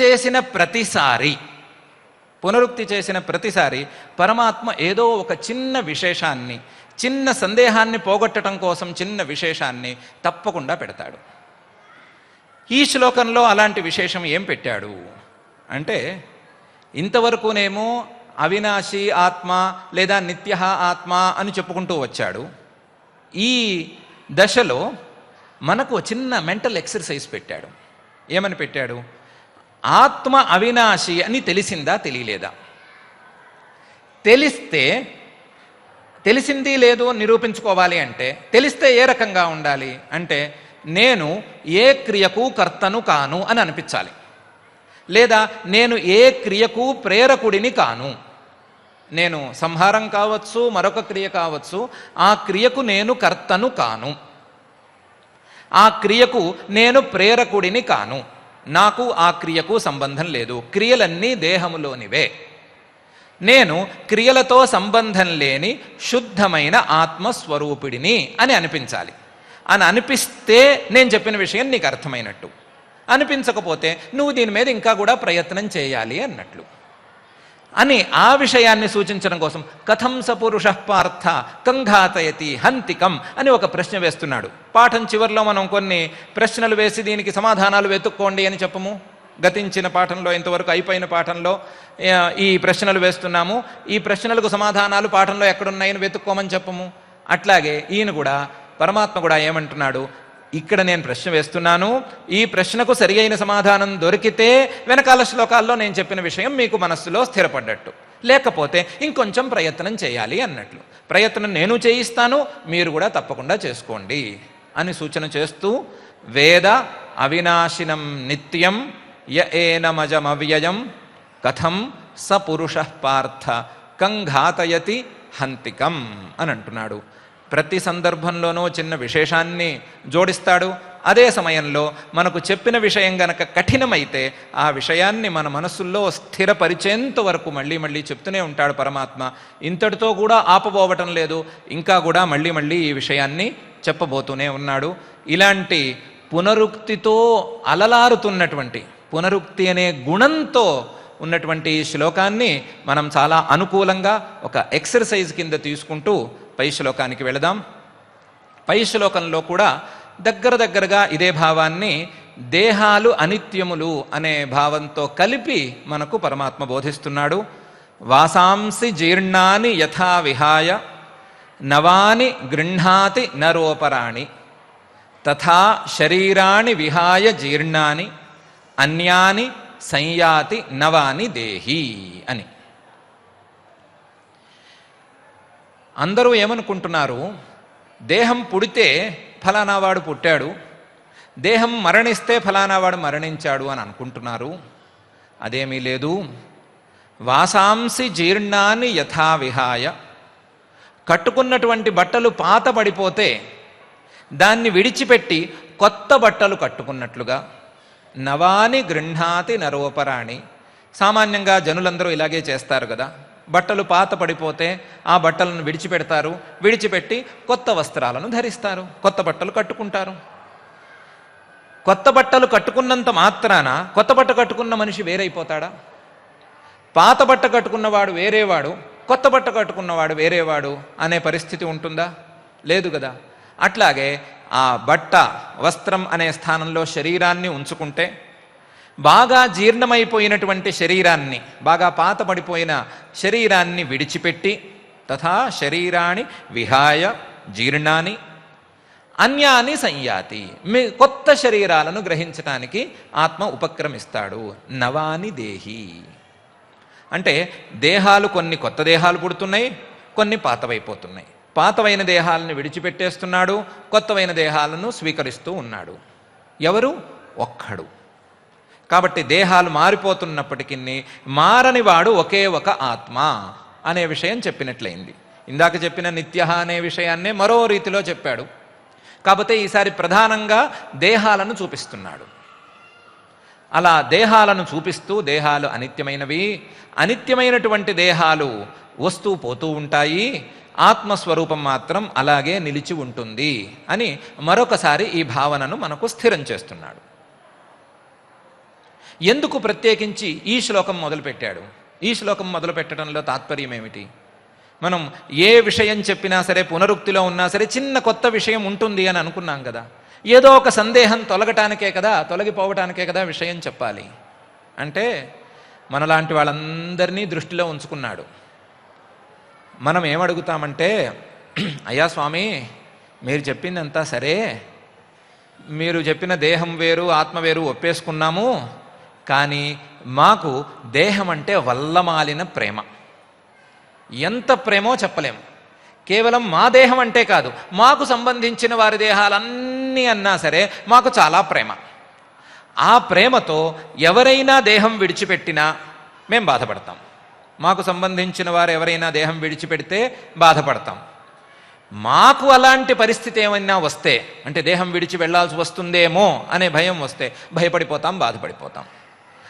చేసిన ప్రతిసారి పరమాత్మ ఏదో ఒక చిన్న విశేషాన్ని, చిన్న సందేహాన్ని పోగొట్టడం కోసం చిన్న విశేషాన్ని తప్పకుండా పెడతాడు. ఈ శ్లోకంలో అలాంటి విశేషం ఏం పెట్టాడు అంటే ఇంతవరకునేమో అవినాశి ఆత్మ లేదా నిత్య ఆత్మ అని చెప్పుకుంటూ వచ్చాడు. ఈ దశలో మనకు చిన్న మెంటల్ ఎక్సర్సైజ్ పెట్టాడు. ఏమని పెట్టాడు? ఆత్మ అవినాశి అని తెలిసిందా తెలియలేదా? తెలిసింది లేదు నిరూపించుకోవాలి అంటే తెలిస్తే ఏ రకంగా ఉండాలి అంటే, నేను ఏ క్రియకు కర్తను కాను అని అనిపించాలి. లేదా నేను ఏ క్రియకు ప్రేరకుడిని కాను. నేను సంహారం కావచ్చు, మరొక క్రియ కావచ్చు, ఆ క్రియకు నేను కర్తను కాను, ఆ క్రియకు నేను ప్రేరకుడిని కాను, నాకు ఆ క్రియకు సంబంధం లేదు, క్రియలన్నీ దేహములోనివే, నేను క్రియలతో సంబంధం లేని శుద్ధమైన ఆత్మస్వరూపిడిని అని అనిపించాలి. అని అనిపిస్తే నేను చెప్పిన విషయం నీకు అర్థమైనట్టు. అనిపించకపోతే నువ్వు దీని మీద ఇంకా కూడా ప్రయత్నం చేయాలి అన్నట్లు అని ఆ విషయాన్ని సూచించడం కోసం కథం సపురుష పార్థ కంఘాతయతి హంతికం అని ఒక ప్రశ్న వేస్తున్నాడు. పాఠం చివరిలో మనం కొన్ని ప్రశ్నలు వేసి దీనికి సమాధానాలు వెతుక్కోండి అని చెప్పము. గతించిన పాఠంలో, ఇంతవరకు అయిపోయిన పాఠంలో ఈ ప్రశ్నలు వేస్తున్నాము, ఈ ప్రశ్నలకు సమాధానాలు పాఠంలో ఎక్కడున్నాయని వెతుక్కోమని చెప్పము. అట్లాగే ఈయన కూడా, పరమాత్మ కూడా ఏమంటున్నాడు, ఇక్కడ నేను ప్రశ్న వేస్తున్నాను, ఈ ప్రశ్నకు సరి అయిన సమాధానం దొరికితే వెనకాల శ్లోకాల్లో నేను చెప్పిన విషయం మీకు మనస్సులో స్థిరపడ్డట్టు, లేకపోతే ఇంకొంచెం ప్రయత్నం చేయాలి అన్నట్లు. ప్రయత్నం నేను చేయిస్తాను, మీరు కూడా తప్పకుండా చేసుకోండి అని సూచన చేస్తూ, వేద అవినాశినం నిత్యం య ఏనమజమవ్యయం కథం స పురుష పార్థ కంఘాతయతి హంతికం అని అంటున్నాడు. ప్రతి సందర్భంలోనూ చిన్న విశేషాన్ని జోడిస్తాడు. అదే సమయంలో మనకు చెప్పిన విషయం గనక కఠినమైతే ఆ విషయాన్ని మన మనస్సుల్లో స్థిరపరిచేంత వరకు మళ్ళీ మళ్ళీ చెప్తూనే ఉంటాడు పరమాత్మ. ఇంతటితో కూడా ఆపబోవటం లేదు, ఇంకా కూడా మళ్ళీ మళ్ళీ ఈ విషయాన్ని చెప్పబోతూనే ఉన్నాడు. ఇలాంటి పునరుక్తితో అలలారుతున్నటువంటి, పునరుక్తి అనే గుణంతో ఉన్నటువంటి ఈ శ్లోకాన్ని మనం చాలా అనుకూలంగా ఒక ఎక్సర్సైజ్ కింద తీసుకుంటూ పై శ్లోకానికి వెళదాం. పై శ్లోకంలో కూడా దగ్గరగా ఇదే భావాన్ని దేహాలు అనిత్యములు అనే భావంతో కలిపి మనకు పరమాత్మ బోధిస్తున్నాడు. వాసాంసి జీర్ణాని యథా విహాయ నవాని గృహ్ణాతి నరోపరాణి తథా శరీరాణి విహాయ జీర్ణాని అన్యాని సంయాతి నవాని దేహి అని. అందరూ ఏమనుకుంటున్నారు, దేహం పుడితే ఫలానా వాడు పుట్టాడు, దేహం మరణిస్తే ఫలానా వాడు మరణించాడు అని అనుకుంటున్నారు. అదేమీ లేదు. వాసాంసి జీర్ణాన్ని యథా విహాయ, కట్టుకున్నటువంటి బట్టలు పాత పడిపోతే దాన్ని విడిచిపెట్టి కొత్త బట్టలు కట్టుకున్నట్లుగా, నవాని గృహ్ణాతి నరోపరాణి, సామాన్యంగా జనులందరూ ఇలాగే చేస్తారు కదా, బట్టలు పాత పడిపోతే ఆ బట్టలను విడిచిపెడతారు, విడిచిపెట్టి కొత్త వస్త్రాలను ధరిస్తారు, కొత్త బట్టలు కట్టుకుంటారు. కొత్త బట్టలు కట్టుకున్నంత మాత్రాన కొత్త బట్ట కట్టుకున్న మనిషి వేరైపోతాడా? పాత బట్ట కట్టుకున్నవాడు వేరేవాడు, కొత్త బట్ట కట్టుకున్నవాడు వేరేవాడు అనే పరిస్థితి ఉంటుందా? లేదు కదా. అట్లాగే ఆ బట్ట, వస్త్రం అనే స్థానంలో శరీరాన్ని ఉంచుకుంటే, బాగా జీర్ణమైపోయినటువంటి శరీరాన్ని, బాగా పాతపడిపోయిన శరీరాన్ని విడిచిపెట్టి, తథా శరీరాన్ని విహాయ జీర్ణాన్ని అన్యాని సంయాతి, కొత్త శరీరాలను గ్రహించటానికి ఆత్మ ఉపక్రమిస్తాడు. నవాని దేహి అంటే దేహాలు, కొన్ని కొత్త దేహాలు పుడుతున్నాయి, కొన్ని పాతవైపోతున్నాయి. పాతవైన దేహాలను విడిచిపెట్టేస్తున్నాడు, కొత్తవైన దేహాలను స్వీకరిస్తూ ఉన్నాడు. ఎవరు? ఒక్కడు. కాబట్టి దేహాలు మారిపోతున్నప్పటికీ మారని వాడు ఒకే ఒక ఆత్మ అనే విషయం చెప్పినట్లయింది. ఇందాక చెప్పిన నిత్య అనే విషయాన్నే మరో రీతిలో చెప్పాడు. కాకపోతే ఈసారి ప్రధానంగా దేహాలను చూపిస్తున్నాడు. అలా దేహాలను చూపిస్తూ, దేహాలు అనిత్యమైనవి, అనిత్యమైనటువంటి దేహాలు వస్తూ పోతూ ఉంటాయి, ఆత్మస్వరూపం మాత్రం అలాగే నిలిచి ఉంటుంది అని మరొకసారి ఈ భావనను మనకు స్థిరం చేస్తున్నాడు. ఎందుకు ప్రత్యేకించి ఈ శ్లోకం మొదలుపెట్టాడు? ఈ శ్లోకం మొదలు పెట్టడంలో తాత్పర్యం ఏమిటి? మనం ఏ విషయం చెప్పినా సరే, పునరుక్తిలో ఉన్నా సరే, చిన్న కొత్త విషయం ఉంటుంది అని అనుకున్నాం కదా. ఏదో ఒక సందేహం తొలగటానికే కదా, తొలగిపోవటానికే కదా విషయం చెప్పాలి. అంటే మనలాంటి వాళ్ళందరినీ దృష్టిలో ఉంచుకున్నాడు. మనం ఏమడుగుతామంటే, అయ్యా స్వామి, మీరు చెప్పిందంతా సరే, మీరు చెప్పిన దేహం వేరు ఆత్మ వేరు ఒప్పేసుకున్నాము, కానీ మాకు దేహం అంటే వల్లమాలిన ప్రేమ. ఎంత ప్రేమో చెప్పలేము. కేవలం మా దేహం అంటే కాదు, మాకు సంబంధించిన వారి దేహాలన్నీ అన్నా సరే మాకు చాలా ప్రేమ. ఆ ప్రేమతో ఎవరైనా దేహం విడిచిపెట్టినా మేము బాధపడతాం. మాకు సంబంధించిన వారు ఎవరైనా దేహం విడిచిపెడితే బాధపడతాం. మాకు అలాంటి పరిస్థితి ఏమైనా వస్తే, అంటే దేహం విడిచి వెళ్లాల్సి వస్తుందేమో అనే భయం వస్తే భయపడిపోతాం, బాధపడిపోతాం.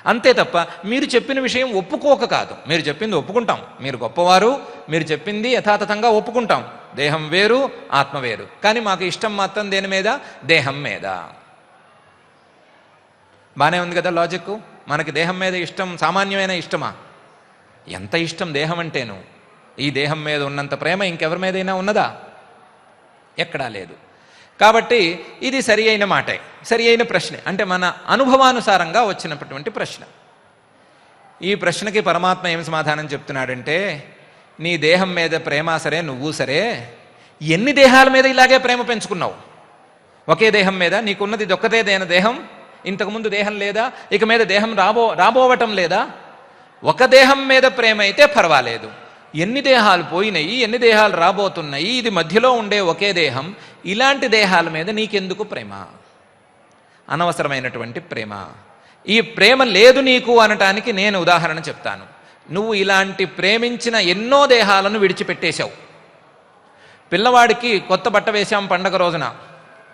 అంతే తప్ప మీరు చెప్పిన విషయం ఒప్పుకోక కాదు. మీరు చెప్పింది ఒప్పుకుంటాం, మీరు గొప్పవారు, మీరు చెప్పింది యథాతథంగా ఒప్పుకుంటాం. దేహం వేరు ఆత్మ వేరు, కానీ మాకు ఇష్టం మాత్రం దేని మీద? దేహం మీద. బాగానే ఉంది కదా లాజిక్. మనకి దేహం మీద ఇష్టం సామాన్యమైన ఇష్టమా? ఎంత ఇష్టం దేహం అంటేను. ఈ దేహం మీద ఉన్నంత ప్రేమ ఇంకెవరి మీదైనా ఉన్నదా? ఎక్కడా లేదు. కాబట్టి ఇది సరి అయిన మాటే, సరి అయిన ప్రశ్నే. అంటే మన అనుభవానుసారంగా వచ్చినటువంటి ప్రశ్న. ఈ ప్రశ్నకి పరమాత్మ ఏం సమాధానం చెప్తున్నాడంటే, నీ దేహం మీద ప్రేమ సరే, నువ్వు సరే, ఎన్ని దేహాల మీద ఇలాగే ప్రేమ పెంచుకున్నావు? ఒకే దేహం మీద నీకున్నది ఇది ఒక్కటే దేహం. ఇంతకుముందు దేహం లేదా? ఇక మీద దేహం రాబోవటం లేదా? ఒక దేహం మీద ప్రేమ అయితే పర్వాలేదు. ఎన్ని దేహాలు పోయినాయి, ఎన్ని దేహాలు రాబోతున్నాయి, ఇది మధ్యలో ఉండే ఒకే దేహం. ఇలాంటి దేహాల మీద నీకెందుకు ప్రేమ? అనవసరమైనటువంటి ప్రేమ. ఈ ప్రేమ లేదు నీకు అనటానికి నేను ఉదాహరణ చెప్తాను. నువ్వు ఇలాంటి ప్రేమించిన ఎన్నో దేహాలను విడిచిపెట్టేశావు. పిల్లవాడికి కొత్త బట్ట వేశాం పండగ రోజున,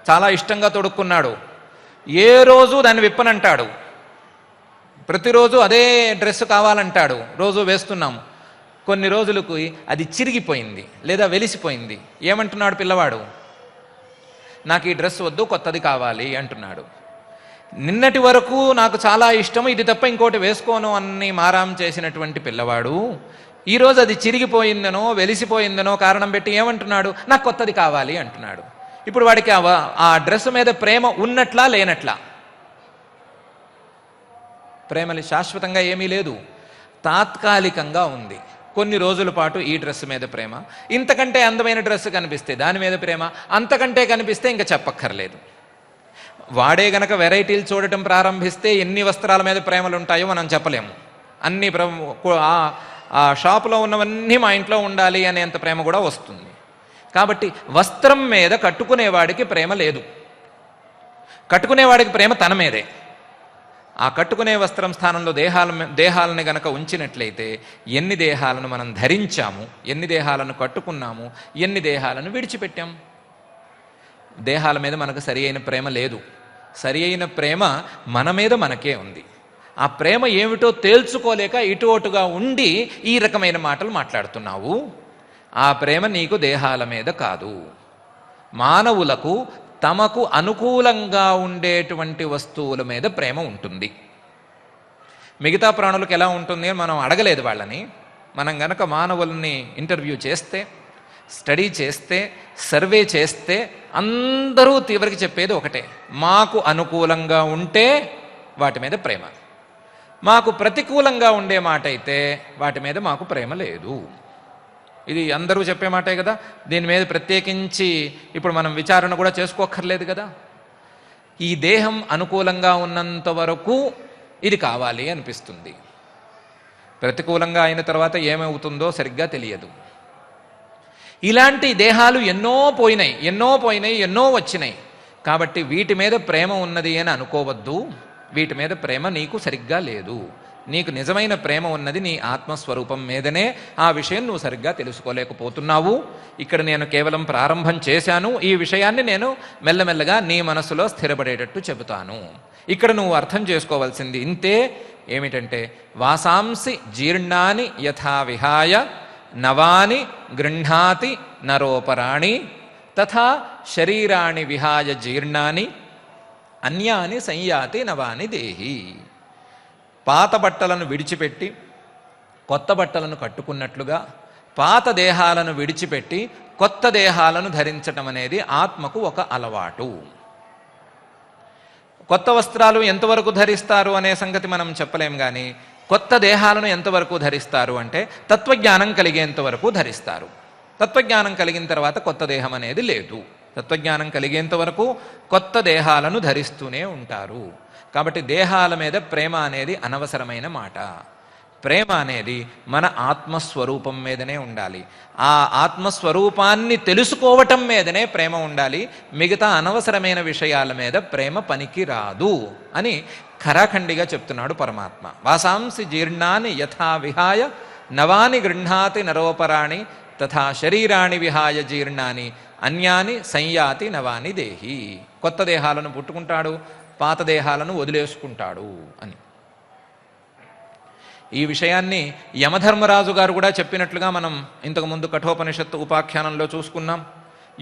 చాలా ఇష్టంగా తొడుక్కున్నాడు. ఏ రోజు దాన్ని విప్పనంటాడు, ప్రతిరోజు అదే డ్రెస్ కావాలంటాడు, రోజు వేస్తున్నాము. కొన్ని రోజులకు అది చిరిగిపోయింది లేదా వెలిసిపోయింది. ఏమంటున్నాడు పిల్లవాడు? నాకు ఈ డ్రెస్ వద్దు, కొత్తది కావాలి అంటున్నాడు. నిన్నటి వరకు నాకు చాలా ఇష్టము, ఇది తప్ప ఇంకోటి వేసుకోను అని మారాం చేసినటువంటి పిల్లవాడు ఈరోజు అది చిరిగిపోయిందనో వెలిసిపోయిందనో కారణం పెట్టి ఏమంటున్నాడు? నాకు కొత్తది కావాలి అంటున్నాడు. ఇప్పుడు వాడికి ఆ డ్రెస్ మీద ప్రేమ ఉన్నట్లా లేనట్లా? ప్రేమలు శాశ్వతంగా ఏమీ లేదు, తాత్కాలికంగా ఉంది. కొన్ని రోజుల పాటు ఈ డ్రెస్ మీద ప్రేమ, ఇంతకంటే అందమైన డ్రెస్ కనిపిస్తే దాని మీద ప్రేమ, అంతకంటే కనిపిస్తే ఇంకా చెప్పక్కర్లేదు. వాడే గనక వెరైటీలు చూడటం ప్రారంభిస్తే ఎన్ని వస్త్రాల మీద ప్రేమలు ఉంటాయో మనం చెప్పలేము. అన్ని ఆ షాపులో ఉన్నవన్నీ మా ఇంట్లో ఉండాలి అనేంత ప్రేమ కూడా వస్తుంది. కాబట్టి వస్త్రం మీద కట్టుకునేవాడికి ప్రేమ లేదు. కట్టుకునేవాడికి ప్రేమ తన మీదే. ఆ కట్టుకునే వస్త్రం స్థానంలో దేహాలను గనక ఉంచినట్లయితే ఎన్ని దేహాలను మనం ధరించాము, ఎన్ని దేహాలను కట్టుకున్నాము, ఎన్ని దేహాలను విడిచిపెట్టాం. దేహాల మీద మనకు సరి అయిన ప్రేమ లేదు. సరి అయిన ప్రేమ మన మీద మనకే ఉంది. ఆ ప్రేమ ఏమిటో తేల్చుకోలేక ఇటు అటుగా ఉండి ఈ రకమైన మాటలు మాట్లాడుతున్నావు. ఆ ప్రేమ నీకు దేహాల మీద కాదు, మానవులకు తమకు అనుకూలంగా ఉండేటువంటి వస్తువుల మీద ప్రేమ ఉంటుంది. మిగతా ప్రాణులకు ఎలా ఉంటుంది అని మనం అడగలేదు వాళ్ళని. మనం గనక మానవుల్ని ఇంటర్వ్యూ చేస్తే, స్టడీ చేస్తే, సర్వే చేస్తే అందరూ తీవ్రకి చెప్పేది ఒకటే, మాకు అనుకూలంగా ఉంటే వాటి మీద ప్రేమ, మాకు ప్రతికూలంగా ఉండే మాట అయితే వాటి మీద మాకు ప్రేమ లేదు. ఇది అందరూ చెప్పే మాటే కదా. దీని మీద ప్రత్యేకించి ఇప్పుడు మనం విచారణ కూడా చేసుకోక్కర్లేదు కదా. ఈ దేహం అనుకూలంగా ఉన్నంత వరకు ఇది కావాలి అనిపిస్తుంది. ప్రతికూలంగా అయిన తర్వాత ఏమవుతుందో సరిగ్గా తెలియదు. ఇలాంటి దేహాలు ఎన్నో పోయినాయి, ఎన్నో వచ్చినాయి. కాబట్టి వీటి మీద ప్రేమ ఉన్నది అని అనుకోవద్దు. వీటి మీద ప్రేమ నీకు సరిగ్గా లేదు. నీకు నిజమైన ప్రేమ ఉన్నది నీ ఆత్మస్వరూపం మీదనే. ఆ విషయం నువ్వు సరిగ్గా తెలుసుకోలేకపోతున్నావు. ఇక్కడ నేను కేవలం ప్రారంభం చేశాను. ఈ విషయాన్ని నేను మెల్లమెల్లగా నీ మనసులో స్థిరపడేటట్టు చెబుతాను. ఇక్కడ నువ్వు అర్థం చేసుకోవాల్సింది ఇంతే. ఏమిటంటే, వాసాంసి జీర్ణాని యథా విహాయ నవాని గృహ్ణాతి నరోపరాణి తథా శరీరాణి విహాయ జీర్ణాని అన్యాని సంయాతి నవాని దేహి. పాత బట్టలను విడిచిపెట్టి కొత్త బట్టలను కట్టుకున్నట్లుగా పాత దేహాలను విడిచిపెట్టి కొత్త దేహాలను ధరించటం అనేది ఆత్మకు ఒక అలవాటు. కొత్త వస్త్రాలు ఎంతవరకు ధరిస్తారు అనే సంగతి మనం చెప్పలేం, కానీ కొత్త దేహాలను ఎంతవరకు ధరిస్తారు అంటే తత్వజ్ఞానం కలిగేంత వరకు ధరిస్తారు. తత్వజ్ఞానం కలిగిన తర్వాత కొత్త దేహం అనేది లేదు. తత్వజ్ఞానం కలిగేంత వరకు కొత్త దేహాలను ధరిస్తూనే ఉంటారు. కాబట్టి దేహాల మీద ప్రేమ అనేది అనవసరమైన మాట. ప్రేమ అనేది మన ఆత్మస్వరూపం మీదనే ఉండాలి. ఆ ఆత్మస్వరూపాన్ని తెలుసుకోవటం మీదనే ప్రేమ ఉండాలి. మిగతా అనవసరమైన విషయాల మీద ప్రేమ పనికి రాదు అని ఖరాఖండిగా చెప్తున్నాడు పరమాత్మ. వాసాంసి జీర్ణాన్ని యథా విహాయ నవాని గృహ్ణాతి నరోపరాణి తథా శరీరాణి విహాయ జీర్ణాని అన్యాని సంయాతి నవాని దేహి. కొత్త దేహాలను పుట్టుకుంటాడు, పాత దేహాలను వదిలేసుకుంటాడు అని. ఈ విషయాన్ని యమధర్మరాజు గారు కూడా చెప్పినట్లుగా మనం ఇంతకుముందు కఠోపనిషత్తు ఉపాఖ్యానంలో చూసుకున్నాం.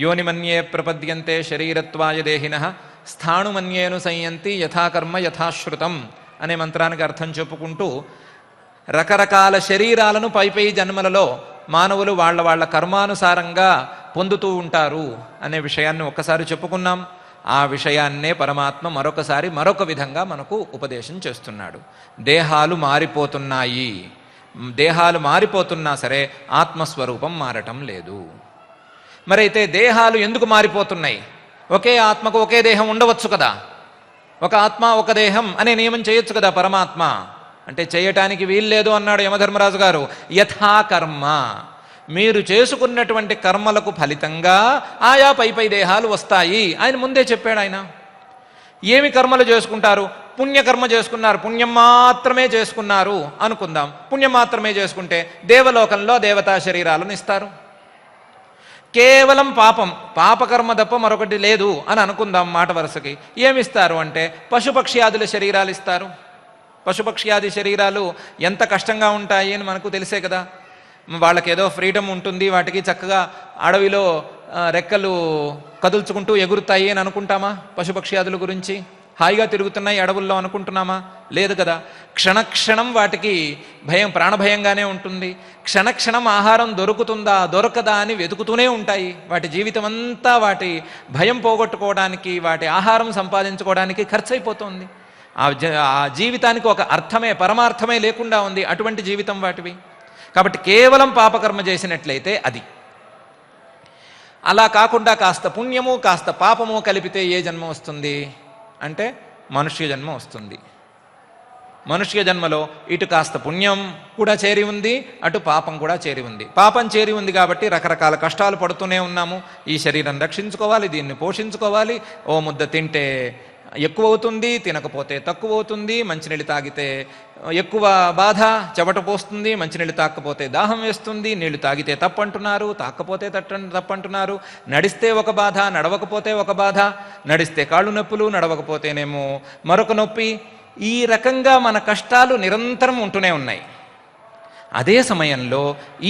యోనిమన్యే ప్రపద్యంతే శరీరత్వాయ దేహినః స్థాణుమన్యేను సంయంతి యథాకర్మ యథాశ్రుతం అనే మంత్రానికి అర్థం చెప్పుకుంటూ రకరకాల శరీరాలను పై జన్మలలో మానవులు వాళ్ళ కర్మానుసారంగా పొందుతూ ఉంటారు అనే విషయాన్ని ఒక్కసారి చెప్పుకున్నాం. ఆ విషయాన్నే పరమాత్మ మరొకసారి మరొక విధంగా మనకు ఉపదేశం చేస్తున్నాడు. దేహాలు మారిపోతున్నాయి. దేహాలు మారిపోతున్నా సరే ఆత్మస్వరూపం మారటం లేదు. మరైతే దేహాలు ఎందుకు మారిపోతున్నాయి? ఒకే ఆత్మకు ఒకే దేహం ఉండవచ్చు కదా. ఒక ఆత్మ ఒక దేహం అనే నియమం చేయొచ్చు కదా పరమాత్మ. అంటే చేయటానికి వీల్లేదు అన్నాడు యమధర్మరాజు గారు. యథాకర్మ, మీరు చేసుకున్నటువంటి కర్మలకు ఫలితంగా ఆయా పై దేహాలు వస్తాయి ఆయన ముందే చెప్పాడు. ఆయన ఏమి కర్మలు చేసుకుంటారు? పుణ్యకర్మ చేసుకున్నారు, పుణ్యం మాత్రమే చేసుకున్నారు అనుకుందాం. పుణ్యం మాత్రమే చేసుకుంటే దేవలోకంలో దేవతా శరీరాలను ఇస్తారు. కేవలం పాపకర్మ తప్ప మరొకటి లేదు అని అనుకుందాం మాట వరుసకి. ఏమిస్తారు అంటే పశుపక్ష్యాదుల శరీరాలు ఇస్తారు. పశుపక్ష్యాది శరీరాలు ఎంత కష్టంగా ఉంటాయి అని మనకు తెలిసే కదా. వాళ్ళకేదో ఫ్రీడమ్ ఉంటుంది, వాటికి చక్కగా అడవిలో రెక్కలు కదుల్చుకుంటూ ఎగురుతాయి అని అనుకుంటామా? పశుపక్ష్యాదుల గురించి హాయిగా తిరుగుతున్నాయి అడవుల్లో అనుకుంటున్నామా? లేదు కదా. క్షణక్షణం వాటికి భయం, ప్రాణభయంగానే ఉంటుంది. క్షణక్షణం ఆహారం దొరుకుతుందా దొరకదా అని వెతుకుతూనే ఉంటాయి. వాటి జీవితం అంతా వాటి భయం పోగొట్టుకోవడానికి, వాటి ఆహారం సంపాదించుకోవడానికి ఖర్చు అయిపోతుంది. ఆ జీవితానికి ఒక అర్థమే, పరమార్థమే లేకుండా ఉంది అటువంటి జీవితం వాటివి. కాబట్టి కేవలం పాపకర్మ చేసినట్లయితే అది. అలా కాకుండా కాస్త పుణ్యము కాస్త పాపము కలిపితే ఏ జన్మ వస్తుంది అంటే మనుష్య జన్మ వస్తుంది. మనుష్య జన్మలో ఇటు కాస్త పుణ్యం కూడా చేరి ఉంది, అటు పాపం కూడా చేరి ఉంది. పాపం చేరి ఉంది కాబట్టి రకరకాల కష్టాలు పడుతూనే ఉన్నాము. ఈ శరీరం రక్షించుకోవాలి, దీన్ని పోషించుకోవాలి. ఓ ముద్ద తింటే ఎక్కువ అవుతుంది, తినకపోతే తక్కువ అవుతుంది. మంచినీళ్ళు తాగితే ఎక్కువ బాధ, చెమట పోస్తుంది. మంచినీళ్ళు తాకపోతే దాహం వేస్తుంది. నీళ్లు తాగితే తప్పంటున్నారు, తాకపోతే తప్పంటున్నారు. నడిస్తే ఒక బాధ, నడవకపోతే ఒక బాధ. నడిస్తే కాళ్ళు నొప్పులు, నడవకపోతేనేమో మరొక నొప్పి. ఈ రకంగా మన కష్టాలు నిరంతరం ఉంటూనే ఉన్నాయి. అదే సమయంలో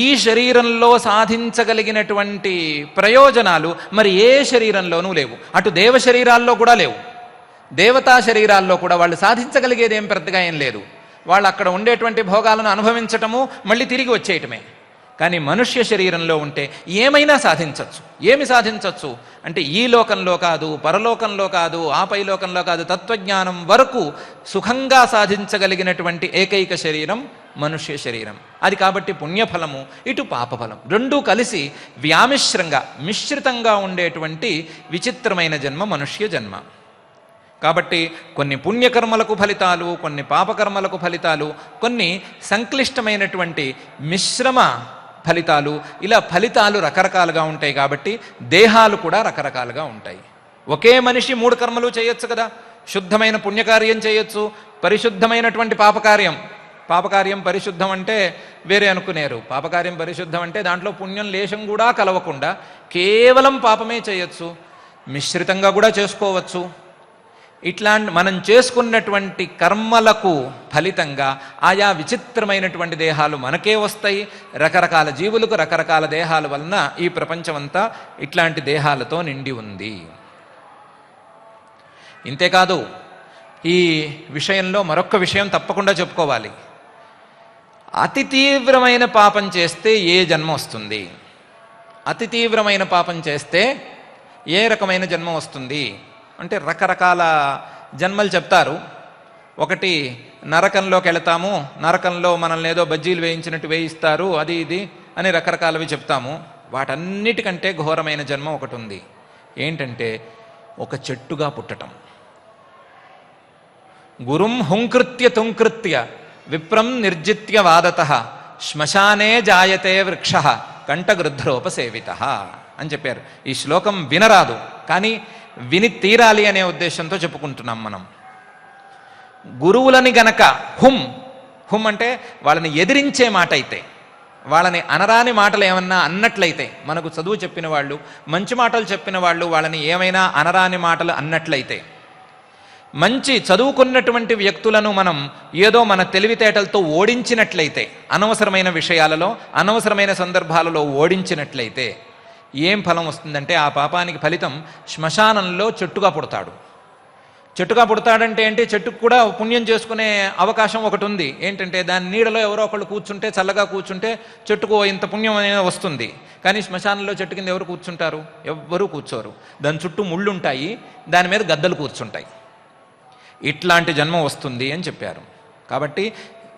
ఈ శరీరంలో సాధించగలిగినటువంటి ప్రయోజనాలు మరి ఏ శరీరంలోనూ లేవు. అటు దేవ శరీరాల్లో కూడా లేవు. దేవతా శరీరాల్లో కూడా వాళ్ళు సాధించగలిగేది ఏం పెద్దగా ఏం లేదు. వాళ్ళు అక్కడ ఉండేటువంటి భోగాలను అనుభవించటము, మళ్ళీ తిరిగి వచ్చేయటమే. కానీ మనుష్య శరీరంలో ఉంటే ఏమైనా సాధించవచ్చు. ఏమి సాధించవచ్చు అంటే ఈ లోకంలో కాదు, పరలోకంలో కాదు, ఆపై లోకంలో కాదు, తత్వజ్ఞానం వరకు సుఖంగా సాధించగలిగినటువంటి ఏకైక శరీరం మనుష్య శరీరం. అది కాబట్టి పుణ్యఫలము ఇటు పాపఫలం రెండూ కలిసి వ్యామిశ్రంగా మిశ్రితంగా ఉండేటువంటి విచిత్రమైన జన్మ మనుష్య జన్మ. కాబట్టి కొన్ని పుణ్యకర్మలకు ఫలితాలు, కొన్ని పాపకర్మలకు ఫలితాలు, కొన్ని సంక్లిష్టమైనటువంటి మిశ్రమ ఫలితాలు, ఇలా ఫలితాలు రకరకాలుగా ఉంటాయి. కాబట్టి దేహాలు కూడా రకరకాలుగా ఉంటాయి. ఒకే మనిషి 3 కర్మలు చేయొచ్చు కదా. శుద్ధమైన పుణ్యకార్యం చేయొచ్చు, పరిశుద్ధమైనటువంటి పాపకార్యం. పాపకార్యం పరిశుద్ధం అంటే వేరే అనుకునేరు. పాపకార్యం పరిశుద్ధం అంటే దాంట్లో పుణ్యం లేశం కూడా కలవకుండా కేవలం పాపమే చేయొచ్చు. మిశ్రితంగా కూడా చేసుకోవచ్చు. ఇట్లాంటి మనం చేసుకున్నటువంటి కర్మలకు ఫలితంగా ఆయా విచిత్రమైనటువంటి దేహాలు మనకే వస్తాయి. రకరకాల జీవులకు రకరకాల దేహాల వలన ఈ ప్రపంచమంతా ఇట్లాంటి దేహాలతో నిండి ఉంది. ఇంతేకాదు, ఈ విషయంలో మరొక విషయం తప్పకుండా చెప్పుకోవాలి. అతి తీవ్రమైన పాపం చేస్తే ఏ జన్మ వస్తుంది? అతి తీవ్రమైన పాపం చేస్తే ఏ రకమైన జన్మ వస్తుంది అంటే రకరకాల జన్మలు చెప్తారు. ఒకటి నరకంలోకి వెళతాము, నరకంలో మనల్ని ఏదో బజ్జీలు వేయించినట్టు వేయిస్తారు, అది ఇది అని రకరకాలవి చెప్తాము. వాటన్నిటికంటే ఘోరమైన జన్మ ఒకటి ఉంది. ఏంటంటే ఒక చెట్టుగా పుట్టటం. గురుం హుంకృత్య తుంకృత్య విప్రం నిర్జిత్య వాదత శ్మశానే జాయతే వృక్ష కంఠగృధ్రోపసేవిత అని చెప్పారు. ఈ శ్లోకం వినరాదు, కానీ విని తీరాలి అనే ఉద్దేశంతో చెప్పుకుంటున్నాం మనం. గురువులని గనక హుం అంటే వాళ్ళని ఎదిరించే మాట అయితే, వాళ్ళని అనరాని మాటలు ఏమన్నా అన్నట్లయితే, మనకు చదువు చెప్పిన వాళ్ళు, మంచి మాటలు చెప్పిన వాళ్ళు వాళ్ళని ఏమైనా అనరాని మాటలు అన్నట్లయితే, మంచి చదువుకున్నటువంటి వ్యక్తులను మనం ఏదో మన తెలివితేటలతో ఓడించినట్లయితే, అనవసరమైన విషయాలలో అనవసరమైన సందర్భాలలో ఓడించినట్లయితే ఏం ఫలం వస్తుందంటే ఆ పాపానికి ఫలితం శ్మశానంలో చెట్టుగా పుడతాడు. చెట్టుగా పుడతాడంటే ఏంటి? చెట్టుకు కూడా పుణ్యం చేసుకునే అవకాశం ఒకటి ఉంది. ఏంటంటే దాని నీడలో ఎవరో ఒకళ్ళు కూర్చుంటే, చల్లగా కూర్చుంటే చెట్టుకు ఇంత పుణ్యం అనేది వస్తుంది. కానీ శ్మశానంలో చెట్టు కింద ఎవరు కూర్చుంటారు? ఎవ్వరూ కూర్చోరు. దాని చుట్టూ ముళ్ళు ఉంటాయి, దాని మీద గద్దలు కూర్చుంటాయి. ఇట్లాంటి జన్మ వస్తుంది అని చెప్పారు. కాబట్టి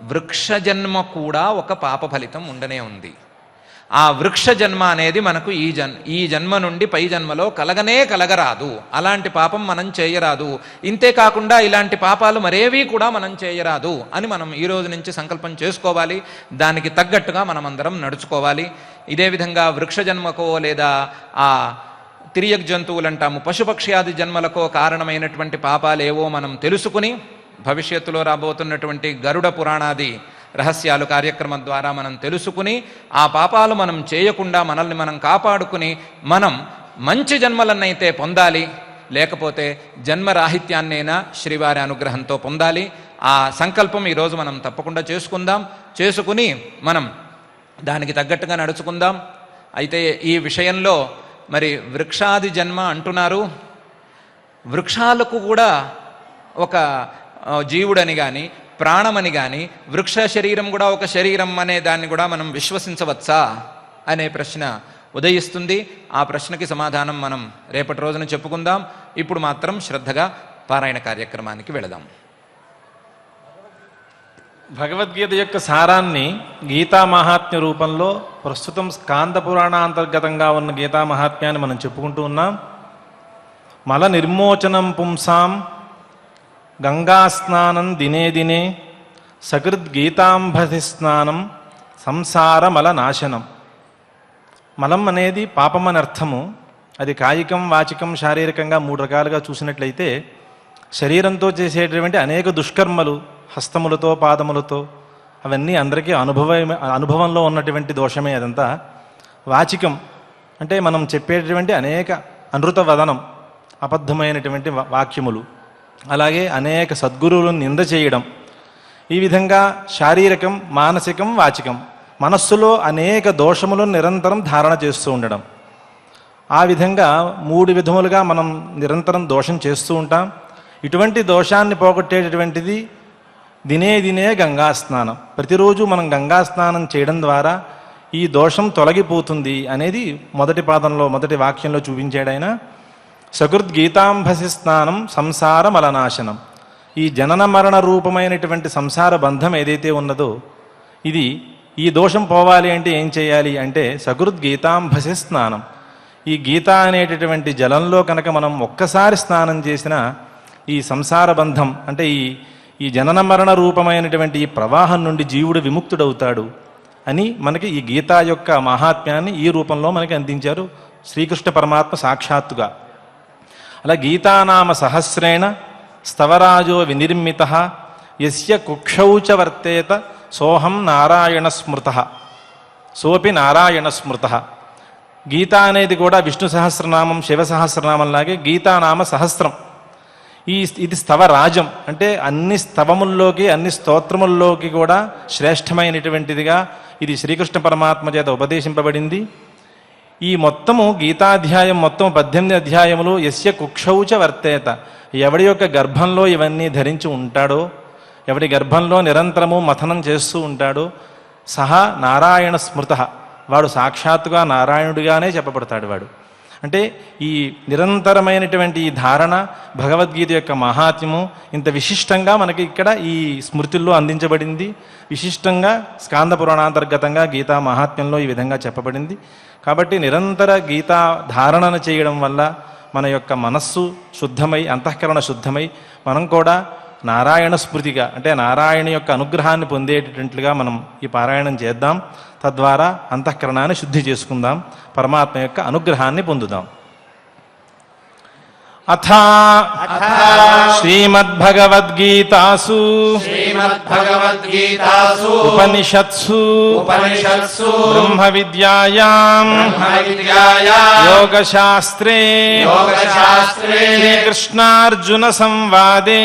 వృక్ష జన్మ కూడా ఒక పాప ఫలితం ఉండనే ఉంది. ఆ వృక్ష జన్మ అనేది మనకు ఈ జన్మ నుండి పై జన్మలో కలగరాదు. అలాంటి పాపం మనం చేయరాదు. ఇంతేకాకుండా ఇలాంటి పాపాలు మరేవీ కూడా మనం చేయరాదు అని మనం ఈ రోజు నుంచి సంకల్పం చేసుకోవాలి. దానికి తగ్గట్టుగా మనమందరం నడుచుకోవాలి. ఇదే విధంగా వృక్ష జన్మకో లేదా ఆ తిరియక్ జంతువులు అంటాము, పశుపక్ష్యాది జన్మలకో కారణమైనటువంటి పాపాలేవో మనం తెలుసుకుని, భవిష్యత్తులో రాబోతున్నటువంటి గరుడ పురాణాది రహస్యాలు కార్యక్రమం ద్వారా మనం తెలుసుకుని, ఆ పాపాలు మనం చేయకుండా మనల్ని మనం కాపాడుకుని మనం మంచి జన్మలన్నైతే పొందాలి, లేకపోతే జన్మరాహిత్యాన్నైనా శ్రీవారి అనుగ్రహంతో పొందాలి. ఆ సంకల్పం ఈరోజు మనం తప్పకుండా చేసుకుని మనం దానికి తగ్గట్టుగా నడుచుకుందాం. అయితే ఈ విషయంలో మరి వృక్షాది జన్మ అంటున్నారు. వృక్షాలకు కూడా ఒక జీవుడని కానీ ప్రాణమని కానీ, వృక్ష శరీరం కూడా ఒక శరీరం అనే దాన్ని కూడా మనం విశ్వసించవచ్చా అనే ప్రశ్న ఉదయిస్తుంది. ఆ ప్రశ్నకి సమాధానం మనం రేపటి రోజున చెప్పుకుందాం. ఇప్పుడు మాత్రం శ్రద్ధగా పారాయణ కార్యక్రమానికి వెళదాం. భగవద్గీత యొక్క సారాన్ని గీతా మహాత్మ్య రూపంలో ప్రస్తుతం స్కాంద పురాణాంతర్గతంగా ఉన్న గీతా మహాత్మ్యాన్ని మనం చెప్పుకుంటూ ఉన్నాం. మల నిర్మోచనం పుంసాం గంగాస్నానం దినే దినే సకృద్గీతాంబసి స్నానం సంసార మల నాశనం. మలం అనేది పాపం అని అర్థము. అది కాయికం, వాచికం, శారీరకంగా 3 రకాలుగా చూసినట్లయితే శరీరంతో చేసేటువంటి అనేక దుష్కర్మలు, హస్తములతో పాదములతో, అవన్నీ అందరికీ అనుభవంలో ఉన్నటువంటి దోషమే అదంతా. వాచికం అంటే మనం చెప్పేటటువంటి అనేక అనృత వదనం, అబద్ధమైనటువంటి వాక్యములు, అలాగే అనేక సద్గురువులను నింద చేయడం. ఈ విధంగా శారీరకం, మానసికం, వాచికం, మనస్సులో అనేక దోషములను నిరంతరం ధారణ చేస్తూ ఉండడం. ఆ విధంగా 3 విధములుగా మనం నిరంతరం దోషం చేస్తూ ఉంటాం. ఇటువంటి దోషాన్ని పోగొట్టేటటువంటిది దినే దినే గంగా స్నానం. ప్రతిరోజు మనం గంగా స్నానం చేయడం ద్వారా ఈ దోషం తొలగిపోతుంది అనేది మొదటి పాదంలో, మొదటి వాక్యంలో చూపించాడు ఆయన. సకృద్గీతాంబసి స్నానం సంసార మలనాశనం. ఈ జనన మరణ రూపమైనటువంటి సంసార బంధం ఏదైతే ఉన్నదో, ఈ దోషం పోవాలి అంటే ఏం చేయాలి అంటే సకృద్గీతాంబసి స్నానం. ఈ గీత అనేటటువంటి జలంలో కనుక మనం ఒక్కసారి స్నానం చేసినా ఈ సంసార బంధం అంటే ఈ జనన మరణ రూపమైనటువంటి ఈ ప్రవాహం నుండి జీవుడు విముక్తుడవుతాడు అని మనకి ఈ గీతా యొక్క మహాత్మ్యాన్ని ఈ రూపంలో మనకి అందించారు శ్రీకృష్ణ పరమాత్మ సాక్షాత్తుగా. అలా గీతానామ సహస్రేణ స్తవరాజో వినిర్మిత యస్య కుక్షౌచ వర్తేత సోహం నారాయణ స్మృత సోపి నారాయణ స్మృత. గీత అనేది కూడా విష్ణు సహస్రనామం, శివ సహస్రనామంలాగే గీతానామ సహస్రం. ఇది స్తవరాజం అంటే అన్ని స్తవముల్లోకి, అన్ని స్తోత్రముల్లోకి కూడా శ్రేష్టమైనటువంటిదిగా ఇది శ్రీకృష్ణ పరమాత్మ చేత ఉపదేశింపబడింది. ఈ మొత్తము గీతాధ్యాయం మొత్తం 18 అధ్యాయములు యస్య కుక్షౌచ వర్తేత, ఎవడి యొక్క గర్భంలో ఇవన్నీ ధరించి ఉంటాడో, ఎవడి గర్భంలో నిరంతరము మథనం చేస్తూ ఉంటాడో, సహా నారాయణ స్మృత, వాడు సాక్షాత్తుగా నారాయణుడిగానే చెప్పబడతాడు వాడు. అంటే ఈ నిరంతరమైనటువంటి ఈ ధారణ భగవద్గీత యొక్క మహాత్మ్యము ఇంత విశిష్టంగా మనకి ఇక్కడ ఈ స్మృతుల్లో అందించబడింది. విశిష్టంగా స్కాంద పురాణాంతర్గతంగా గీతా మహాత్మ్యంలో ఈ విధంగా చెప్పబడింది. కాబట్టి నిరంతర గీతా ధారణను చేయడం వల్ల మన యొక్క మనస్సు శుద్ధమై, అంతఃకరణ శుద్ధమై, మనం కూడా నారాయణ స్మృతిగా అంటే నారాయణ యొక్క అనుగ్రహాన్ని పొందేటట్లుగా మనం ఈ పారాయణం చేద్దాం. తద్వారా అంతఃకరణాన్ని శుద్ధి చేసుకుందాం, పరమాత్మ యొక్క అనుగ్రహాన్ని పొందుదాం. అథ శ్రీమద్భగవద్గీతాసు ఉపనిషత్సు బ్రహ్మ విద్యాయాం యోగశాస్త్రే శ్రీకృష్ణార్జున సంవాదే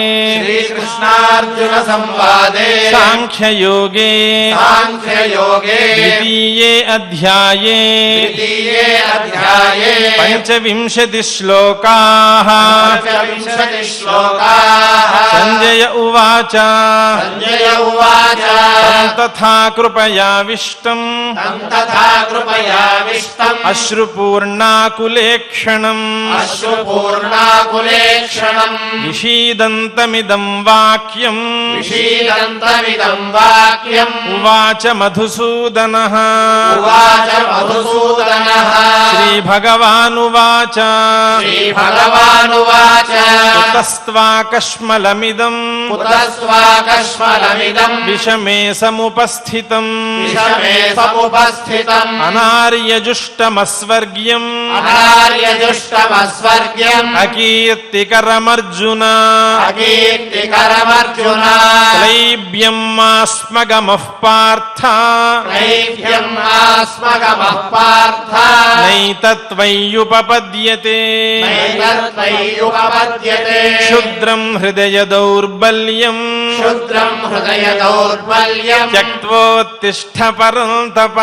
సాంఖ్యయోగే ద్వితీయే అధ్యాయే పంచవింశతి శ్లోకాః సంజయ ఉవాచ తం తథా కృపయావిష్టం అశ్రుపూర్ణాకులేక్షణం విషీదంతమిదం వాక్యం ఉవాచ మధుసూదనః శ్రీభగవానువాచ కుతస్త్వాకష్మలమిదం విషమే సముపస్థితం అనార్యజుష్టమస్వర్గ్యం అకీర్తికరమర్జున క్లైబ్యం మాస్మగమః పార్థ నైతత్వయ్యుపపద్యతే క్షుద్రం హృదయ దౌర్బల్యం త్యక్త్వోత్తిష్ఠ పరంతప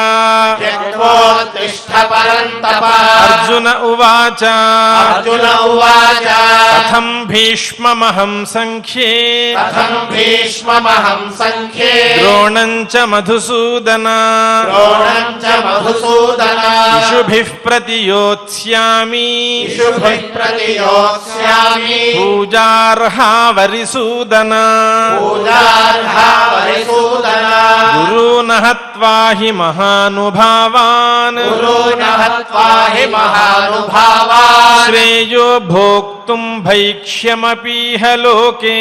అర్జున ఉవాచ కథం భీష్మమహం సంఖ్యే ద్రోణం చ మధుసూదన ఇషుభిః ప్రతియోత్స్యామి పూజార్హా వరిసూదన గురూన్ హత్వా హి మహానుభావాన్ శ్రేయో భోక్తుం భైక్ష్యమపీహ లోకే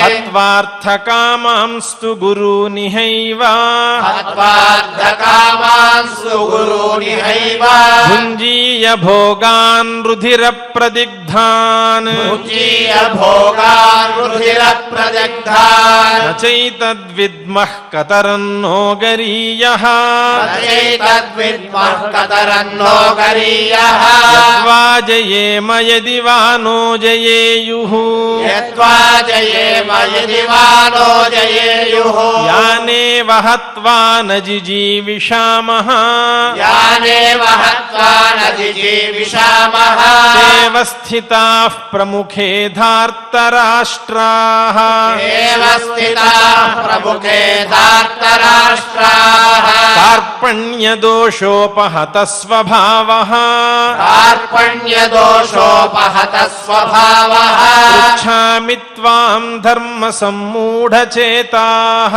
హత్వార్థకామాంస్తు గురూనిహైవ భుంజీయ భోగాన్ రుధిర ప్రదిగ్ధాన్ నచైతద్విద్మః కతరన్నో గరీయః యద్వా జయేమ యది వా నో జయేయుః యానేవ హత్వా న జిజీవిషామః సేవ స్థితాః ప్రముఖే ధార్తరాష్ట్రాః కార్పణ్యదోషోపహత స్వభావః పృచ్ఛామి త్వాం ధర్మ సమ్మూఢచేతాః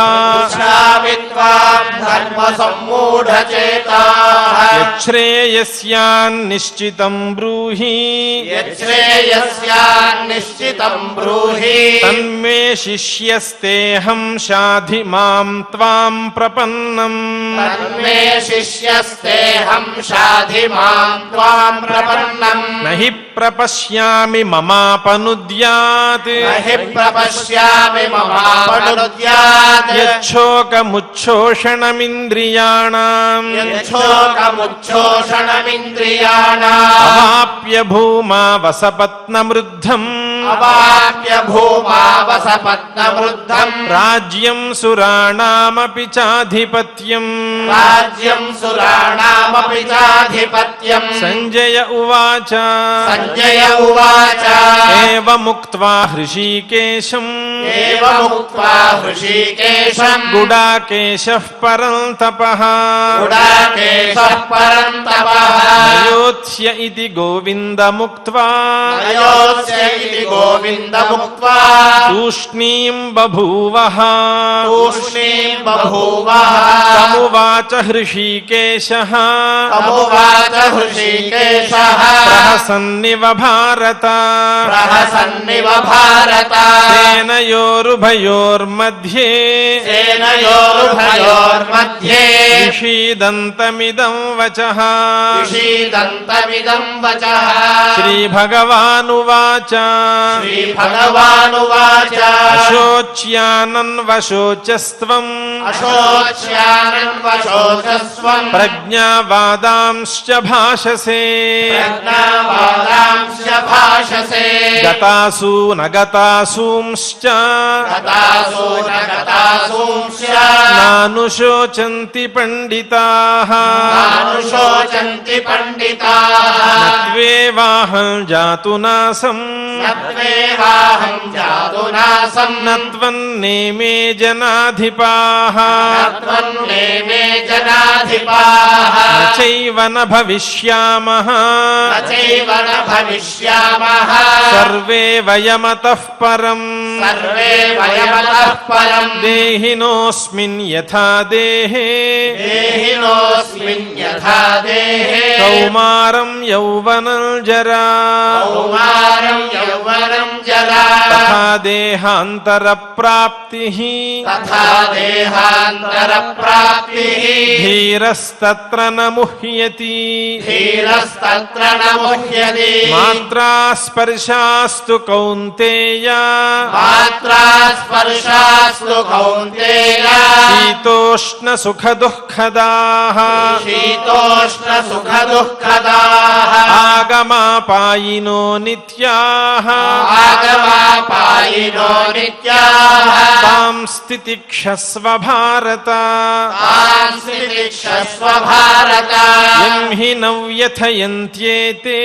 యచ్ఛ్రేయస్యాన్నిశ్చితం బ్రూహి తన్మే శిష్యస్తేహం శాధి మాం త్వాం ప్రపన్నం నహి ప్రపశ్యామి మమాపనుద్యాత్ యచ్చోకముచ్ఛోషణమింద్రియాణాం అవాప్య భూమా వసపత్నమృద్ధం రాజ్యం సురాణామపి చాధిపత్యం సంజయ ఉవాచ ఏవముక్త్వా హృషీకేశం ఏవముక్త్వా హృషీకేశం గుడాకేశః పరం తపః గుడాకేశః పరం తపః నయోత్స్య ఇతి గోవిందముక్త్వా నయోత్స్య ఇతి గోవిందముక్త్వా తూష్ణీం బభూవః తూష్ణీం బభూవః తమువాచ హృషీకేశః తమువాచ హృషీకేశః ప్రహసన్నివ భారత ప్రహసన్నివ భారత సేనయోరుభయోర్मध्ये సేనయోరుభయోర్मध्ये విషీదంతమిదం వచః విషీదంతమిదం వచః శ్రీభగవానువాచ శ్రీభగవానువాచ అశోచ్యానన్వశోచస్త్వం అశోచ్యానన్వశోచస్వం ప్రజ్ఞావాదాంశ్చ భాషసే ప్రజ్ఞావాదాంశ్చ భాషసే గతాసు నగతాసూంశ్చ గతాసో న గతాసూంశ్చ నానుశోచంతి పండితాః నానుశోచంతి పండితాః నత్వేవాహం జాతునాసం నత్వేవాహం జాతునాసం నత్వన్నేమే జనాధిపాః నత్వన్నేమే జనాధిపాః నచైవ న భవిష్యామః నచైవ న భవిష్యామః సర్వే వయమతః పరం సర్వే వయమతః పరం దేహినోస్మిన్ యథా దేహే దేహినోస్మిన్ యథా దేహే కౌమారం యౌవనం జరా కౌమారం యౌవనం జరా తథా దేహాంతర ప్రాప్తి తథా దేహాంతర ప్రాప్తిః ధీరస్తత్ర న ముహ్యతి ధీరస్తత్ర న ముహ్యతి మాత్రా స్పర్శాస్తు కౌంతేయ మాత్రా స్పర్శాస్తు కౌంతేయ శీతోష్ణ సుఖ దుఃఖదాః శీతోష్ణ సుఖ దుఃఖదాః ఆగమాపాయినో నిత్యాః ఆగమాపాయినో నిత్యాః తాం స్థితిక్షస్వ భారత తాం స్థితిక్షస్వ భారత యం హి న వ్యథయంత్యేతే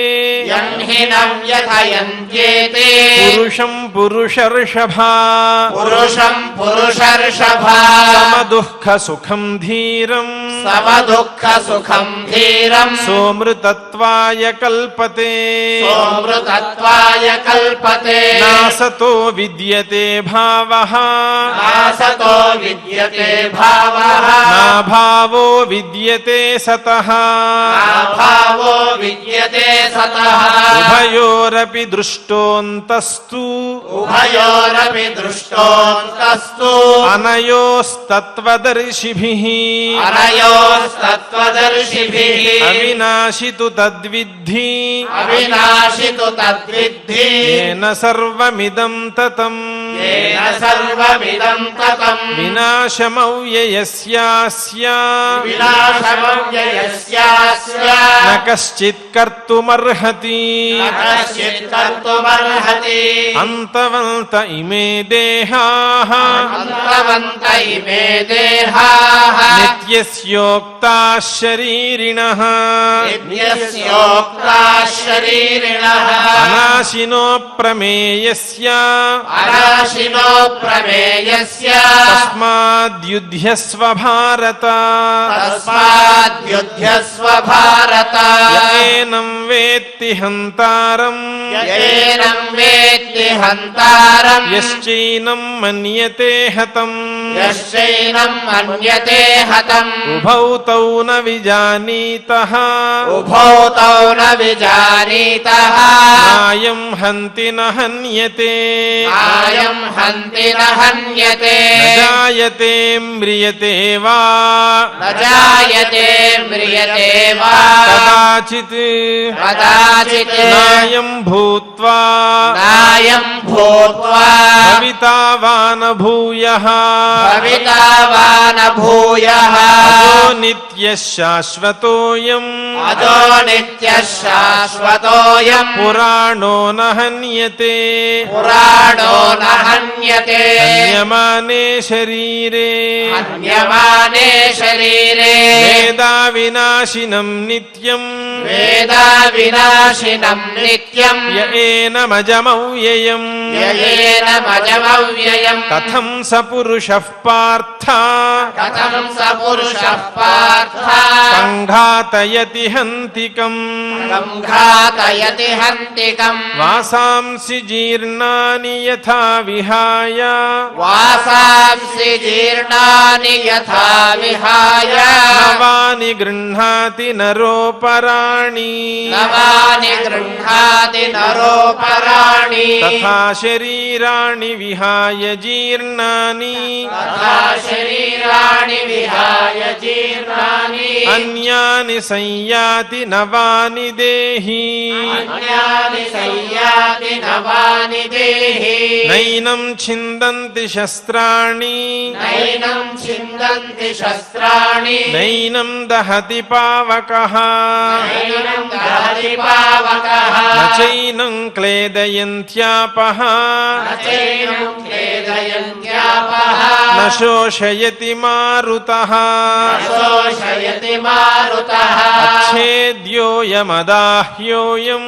యం హి న వ్యథయంత్యేతే పురుషం పురుషర్షభా పురుషం పురుషర్షభ సమదుఃఖ సుఖం ధీరం సమదుఃఖ సుఖం ధీరం సోమృతత్వాయ కల్పతే సోమృతత్వాయ కల్పతే నాసతో విద్యతే భావః నాసతో విద్యతే భావః నాభావో విద్యతే సతః నాభావో విద్యతే సతః ఉభయోరపి దృష్టోంతస్తు ఉభయోరపి దృష్టోంతస్తు అనయోస్తత్వదర్శిభిః అనయోస్తత్వదర్శిభిః అవినాశితు తద్విద్ధి అవినాశితు తద్విద్ధి ఏన సర్వమిదం తతం ఏన సర్వమిదం తతం వినాశమవ్యయస్యాస్య వినాశమవ్యయస్యాస్య న కశ్చిత్ కర్తుమర్హతి న కశ్చిత్ కర్తుమర్హతి అంతవంత ఇమే దేహాః అంతవంత ఇమే దేహాః నిత్యస్యోక్తాః శరీరిణః నిత్యస్యోక్తాః శరీరిణః అనాశినో ప్రమేయస్య అనాశినో ప్రమేయస్య తస్మాద్యుధ్యస్వ భారత తస్మాద్యుధ్యస్వ భారత ఏనం వేత్తి హంతారం ఏనం వేత్తి హంతారం యశ్చైనం మన్యతే హతం యశ్చైనం మన్యతే హతం ఉభౌ తౌ న విజానీతః ఉభౌ తౌ న విజానీతః నాయం హంతి న హన్యతే నాయం హంతి న హన్యతే న జాయతే మ్రియతే వా న జాయతే మ్రియతే వా కదాచిత్ కదాచిత్ నాయం భూత్వా నాయం భూత్వా భవితా వా న భూయః భవితా వా న భూయః అజో నిత్యః శాశ్వతోయం అదో నిత్యః శాశ్వతోయం పురాణో న హన్యతే పురాణో న హన్యతే హన్యమానే శరీరే హన్యమానే శరీరే వేదా వినాశినం నిత్యం వేదా వినాశినం నిత్యం ఏనమజమవ్యయం యయేన మజమవ్యయం కథం స పురుషః పార్థ కథం స పురుషః పార్థ సంఘాతయతి హంతికం సంఘాతయతి హంతికం వాసాంసి జీర్ణాని యథా విహాయ వాసాంసి జీర్ణాని యథా విహాయ నవాని గృహ్ణాతి నరోపరాణి నవాని గృహ్ణాతి నరోపరాణి తథా శరీరాణి విహాయ జీర్ణాని తథా శరీరాణి విహాయ జీర్ణాని అన్యాని సంయాతి నవాని దేహి అన్యాని సంయాతి నవాని దేహి నైనం ఛిందంతి శస్త్రాణి నైనం ఛిందంతి శస్త్రాణి నైనం దహతి పావకః నైనం దహతి పావకః నచైనం క్లేదయంత్యాపః నచైనం క్లేదయంత్యాపః న శోషయతి మారుతః శోషయతి మారుతః అచ్ఛేద్యోయమదాహ్యోయం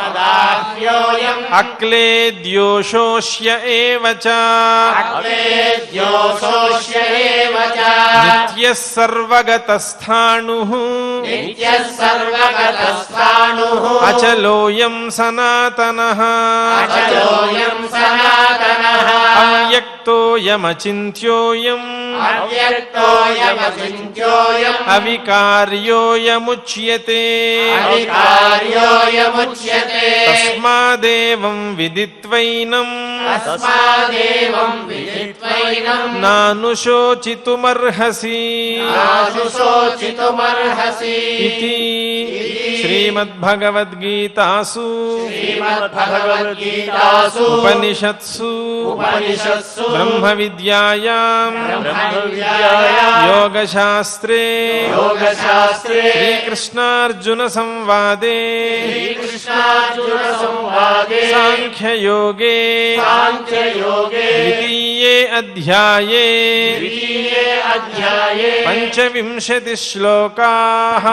అచ్ఛేద్యోయమదాహ్యోయం అక్లేద్యో శోష్య ఏవ చ అక్లేద్యో శోష్య ఏవ చ నిత్యః సర్వగతస్థాణుః నిత్యః సర్వగతస్థాణుః అచలోయం సనాతనః అచలోయం సనాతనః అవ్యక్తోయమచింత్యోయం అవ్యక్తోయమచింత్యోయం అవికార్యోయముచ్యతే అవికార్యోయముచ్యతే తస్మాదేవం విదిత్వైనం తస్మాదేవం విదిత్వైనం నానుశోచితుమర్హసి నానుశోచితుమర్హసి ఇతి శ్రీమద్భగవద్గీతాసు శ్రీమద్భగవద్గీతాసు ఉపనిషత్సు ఉపనిషత్సు బ్రహ్మ విద్యాయాం బ్రహ్మవిద్యాయాం యోగశాస్త్రే యోగశాస్త్రే శ్రీకృష్ణార్జున సంవాదే శ్రీకృష్ణార్జున సంవాదే సాంఖ్యయోగే సాంఖ్యయోగే ద్వితీయే అధ్యాయే ద్వితీయే అధ్యాయే పంచవింశతి శ్లోకాః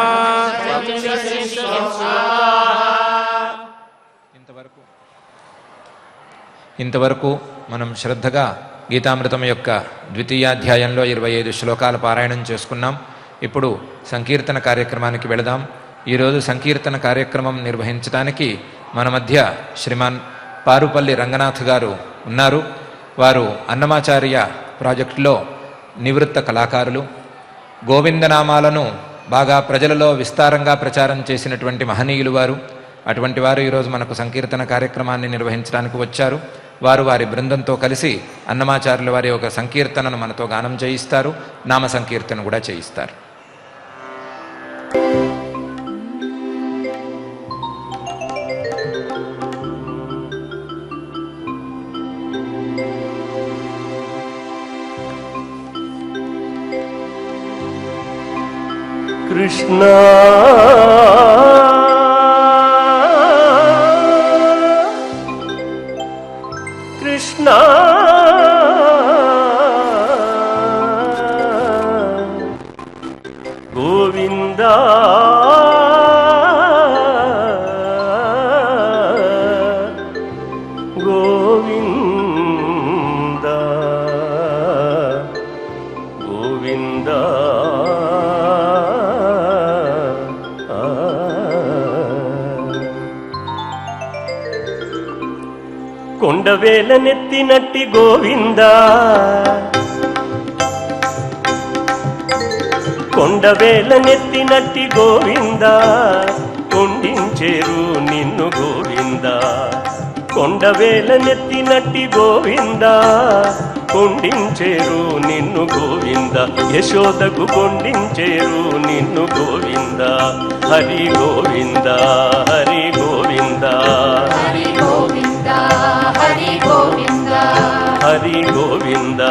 ఇంతవరకు మనం శ్రద్ధగా గీతామృతం యొక్క ద్వితీయాధ్యాయంలో 25 శ్లోకాల పారాయణం చేసుకున్నాం. ఇప్పుడు సంకీర్తన కార్యక్రమానికి వెళదాం. ఈరోజు సంకీర్తన కార్యక్రమం నిర్వహించడానికి మన మధ్య శ్రీమాన్ పారుపల్లి రంగనాథ్ గారు ఉన్నారు. వారు అన్నమాచార్య ప్రాజెక్టులో నివృత్త కళాకారులు. గోవిందనామాలను బాగా ప్రజలలో విస్తారంగా ప్రచారం చేసినటువంటి మహనీయులు వారు. అటువంటి వారు ఈరోజు మనకు సంకీర్తన కార్యక్రమాన్ని నిర్వహించడానికి వచ్చారు. వారు వారి బృందంతో కలిసి అన్నమాచార్యుల వారి ఒక సంకీర్తనను మనతో గానం చేయిస్తారు. నామ సంకీర్తన కూడా చేయిస్తారు. కృష్ణ కృష్ణ గోవింద గోవింద గోవింద కొండవేల నెత్తినట్టి గోవింద కొండవేల నెత్తినట్టి గోవింద కొండించేరు నిన్ను గోవింద కొండవేల నెత్తినట్టి గోవింద కొండించేరు నిన్ను గోవింద యశోదకు కొండించేరు నిన్ను గోవింద హరి గోవింద హరి గోవింద హరి గోవింద హరి గోవింద హరి గోవింద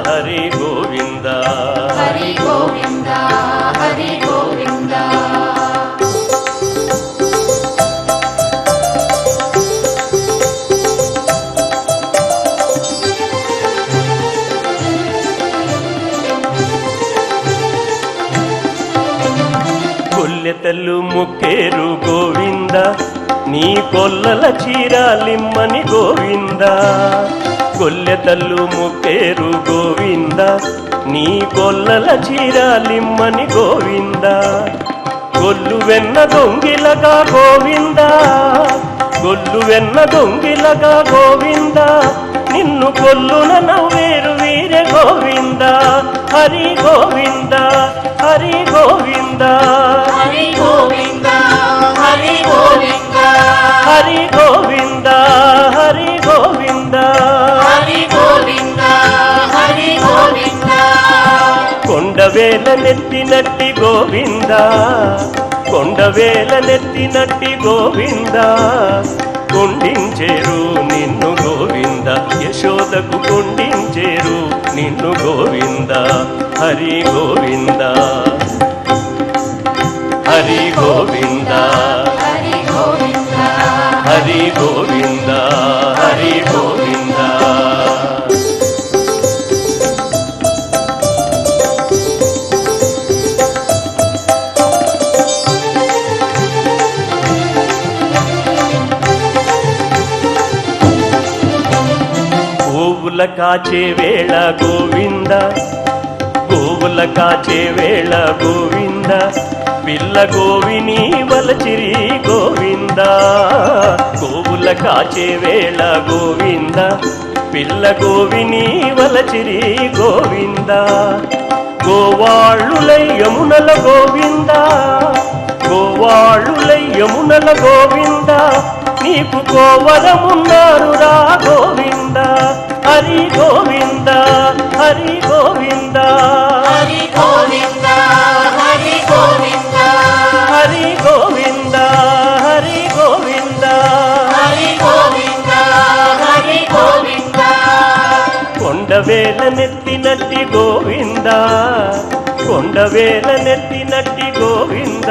హరి గోవింద హరి గోవింద హరి గోవింద గొల్లెతల్లు ముక్కేరు గోవింద నీ కొల్లల చీరాలిమ్మని గోవింద గొల్లెతల్లు ముక్కేరు గోవింద నీ కొల్లల చీరాలిమ్మని గోవింద గొల్లు వెన్న దొంగిలగా గోవింద గొల్లు వెన్న దొంగిలగా గోవింద నిన్ను కొల్లున నవ్వేరు వీరే గోవింద హరి గోవింద హరి గోవింద హరి గోవింద హరి గోవింద హరి గోవింద హరి గోవింద హరి గోవింద హరి గోవింద కొండవేల నెత్తినట్టి గోవింద కొండవేల నెత్తినట్టి గోవింద కొండించేరు నిన్ను గోవింద యశోదకు కొండించేరు నిన్ను గోవింద హరి గోవింద హరి గోవింద హరి గోవింద హరి గోవింద హరి గోవింద గోవుల కాచే వేళ గోవింద గోవుల కాచే వేళ గోవింద పిల్ల గోవిని వలచిరి గోవింద గోవుల కాచే వేళ గోవింద పిల్ల గోవిని వలచిరి గోవింద గోవాళ్ళులై యమునల గోవింద గోవాళ్ళులై యమునల గోవింద నీకు కోవరమున్నారు రా గోవింద హరి గోవింద హరి గోవింద హరి గోవింద హరి గోవింద హరి గోవింద హరి గోవింద హరి గోవింద హరి గోవింద కొండవేల నెత్తినట్టి గోవింద కొండవేల నెత్తినట్టి గోవింద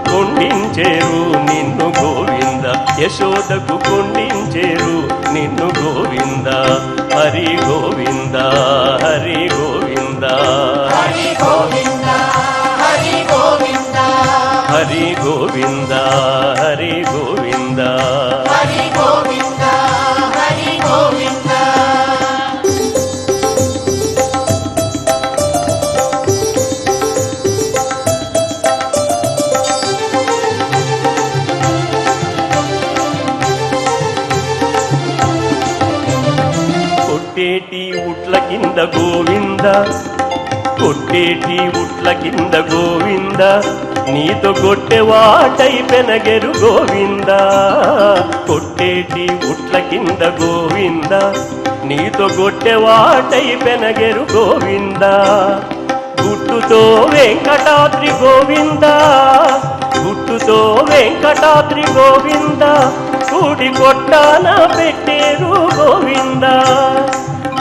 కొండించేరు నిన్ను గోవింద యశోదకు కొండించేరు నిన్ను గోవింద హరి గోవింద హరి గోవింద హరి గోవింద హరి గోవింద హరి గోవింద హరి గోవింద హరి గోవింద హరి గోవింద కొట్టేటి ఉట్ల కింద గోవింద కొట్టేటి ఉట్ల కింద గోవింద నీతో కొట్టెవాటై పెనగెరు గోవింద కొట్టేటి ఉట్ల కింద గోవింద నీతో కొట్టెవాటై పెనగెరు గోవింద గుట్టుతో వెంకటాద్రి గోవింద గుట్టుతో వెంకటాద్రి గోవింద కూడి కొట్టాన పెట్టేరు గోవింద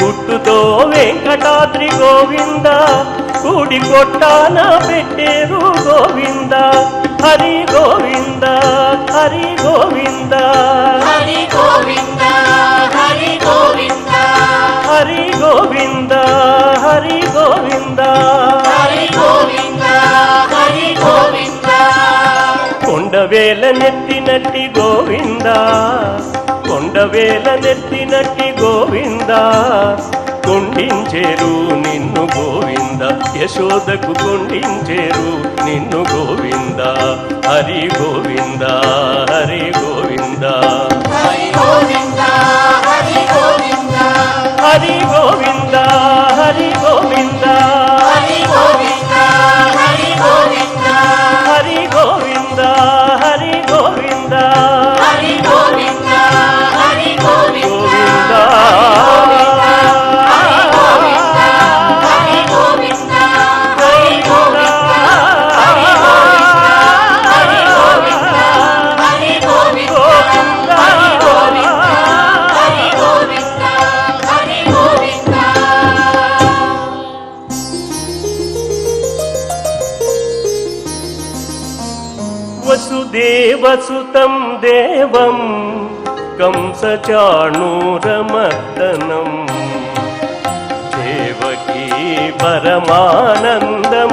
గుట్టుతో వెంకటాద్రి గోవింద కూడి కొట్టాన పెట్టేరు గోవింద హరి గోవింద హరి గోవింద హరి గోవింద హరి గోవింద హరి గోవింద హరి గోవింద హరి గోవింద హరి గోవింద కొండవేల నెత్తినట్టి గోవింద కొండవేల నెత్తినట్టి గోవింద కొండించేరు నిన్ను గోవింద యశోదకు కొండించేరు నిన్ను గోవింద హరి గోవింద హరి గోవింద హరి గోవింద హరి గోవింద హరి గోవింద హరి గోవింద హరి గోవింద హరి గోవింద హరి గోవింద హరి గోవింద హరి గోవింద హరి గోవింద గోవింద హరి గోవింద హరి గోవింద హరి గోవింద హరి గోవింద హరి గోవింద హరి గోవింద వసుదేవసుతం దేవం కంసచాణూరమర్దనం దేవకీ పరమానందం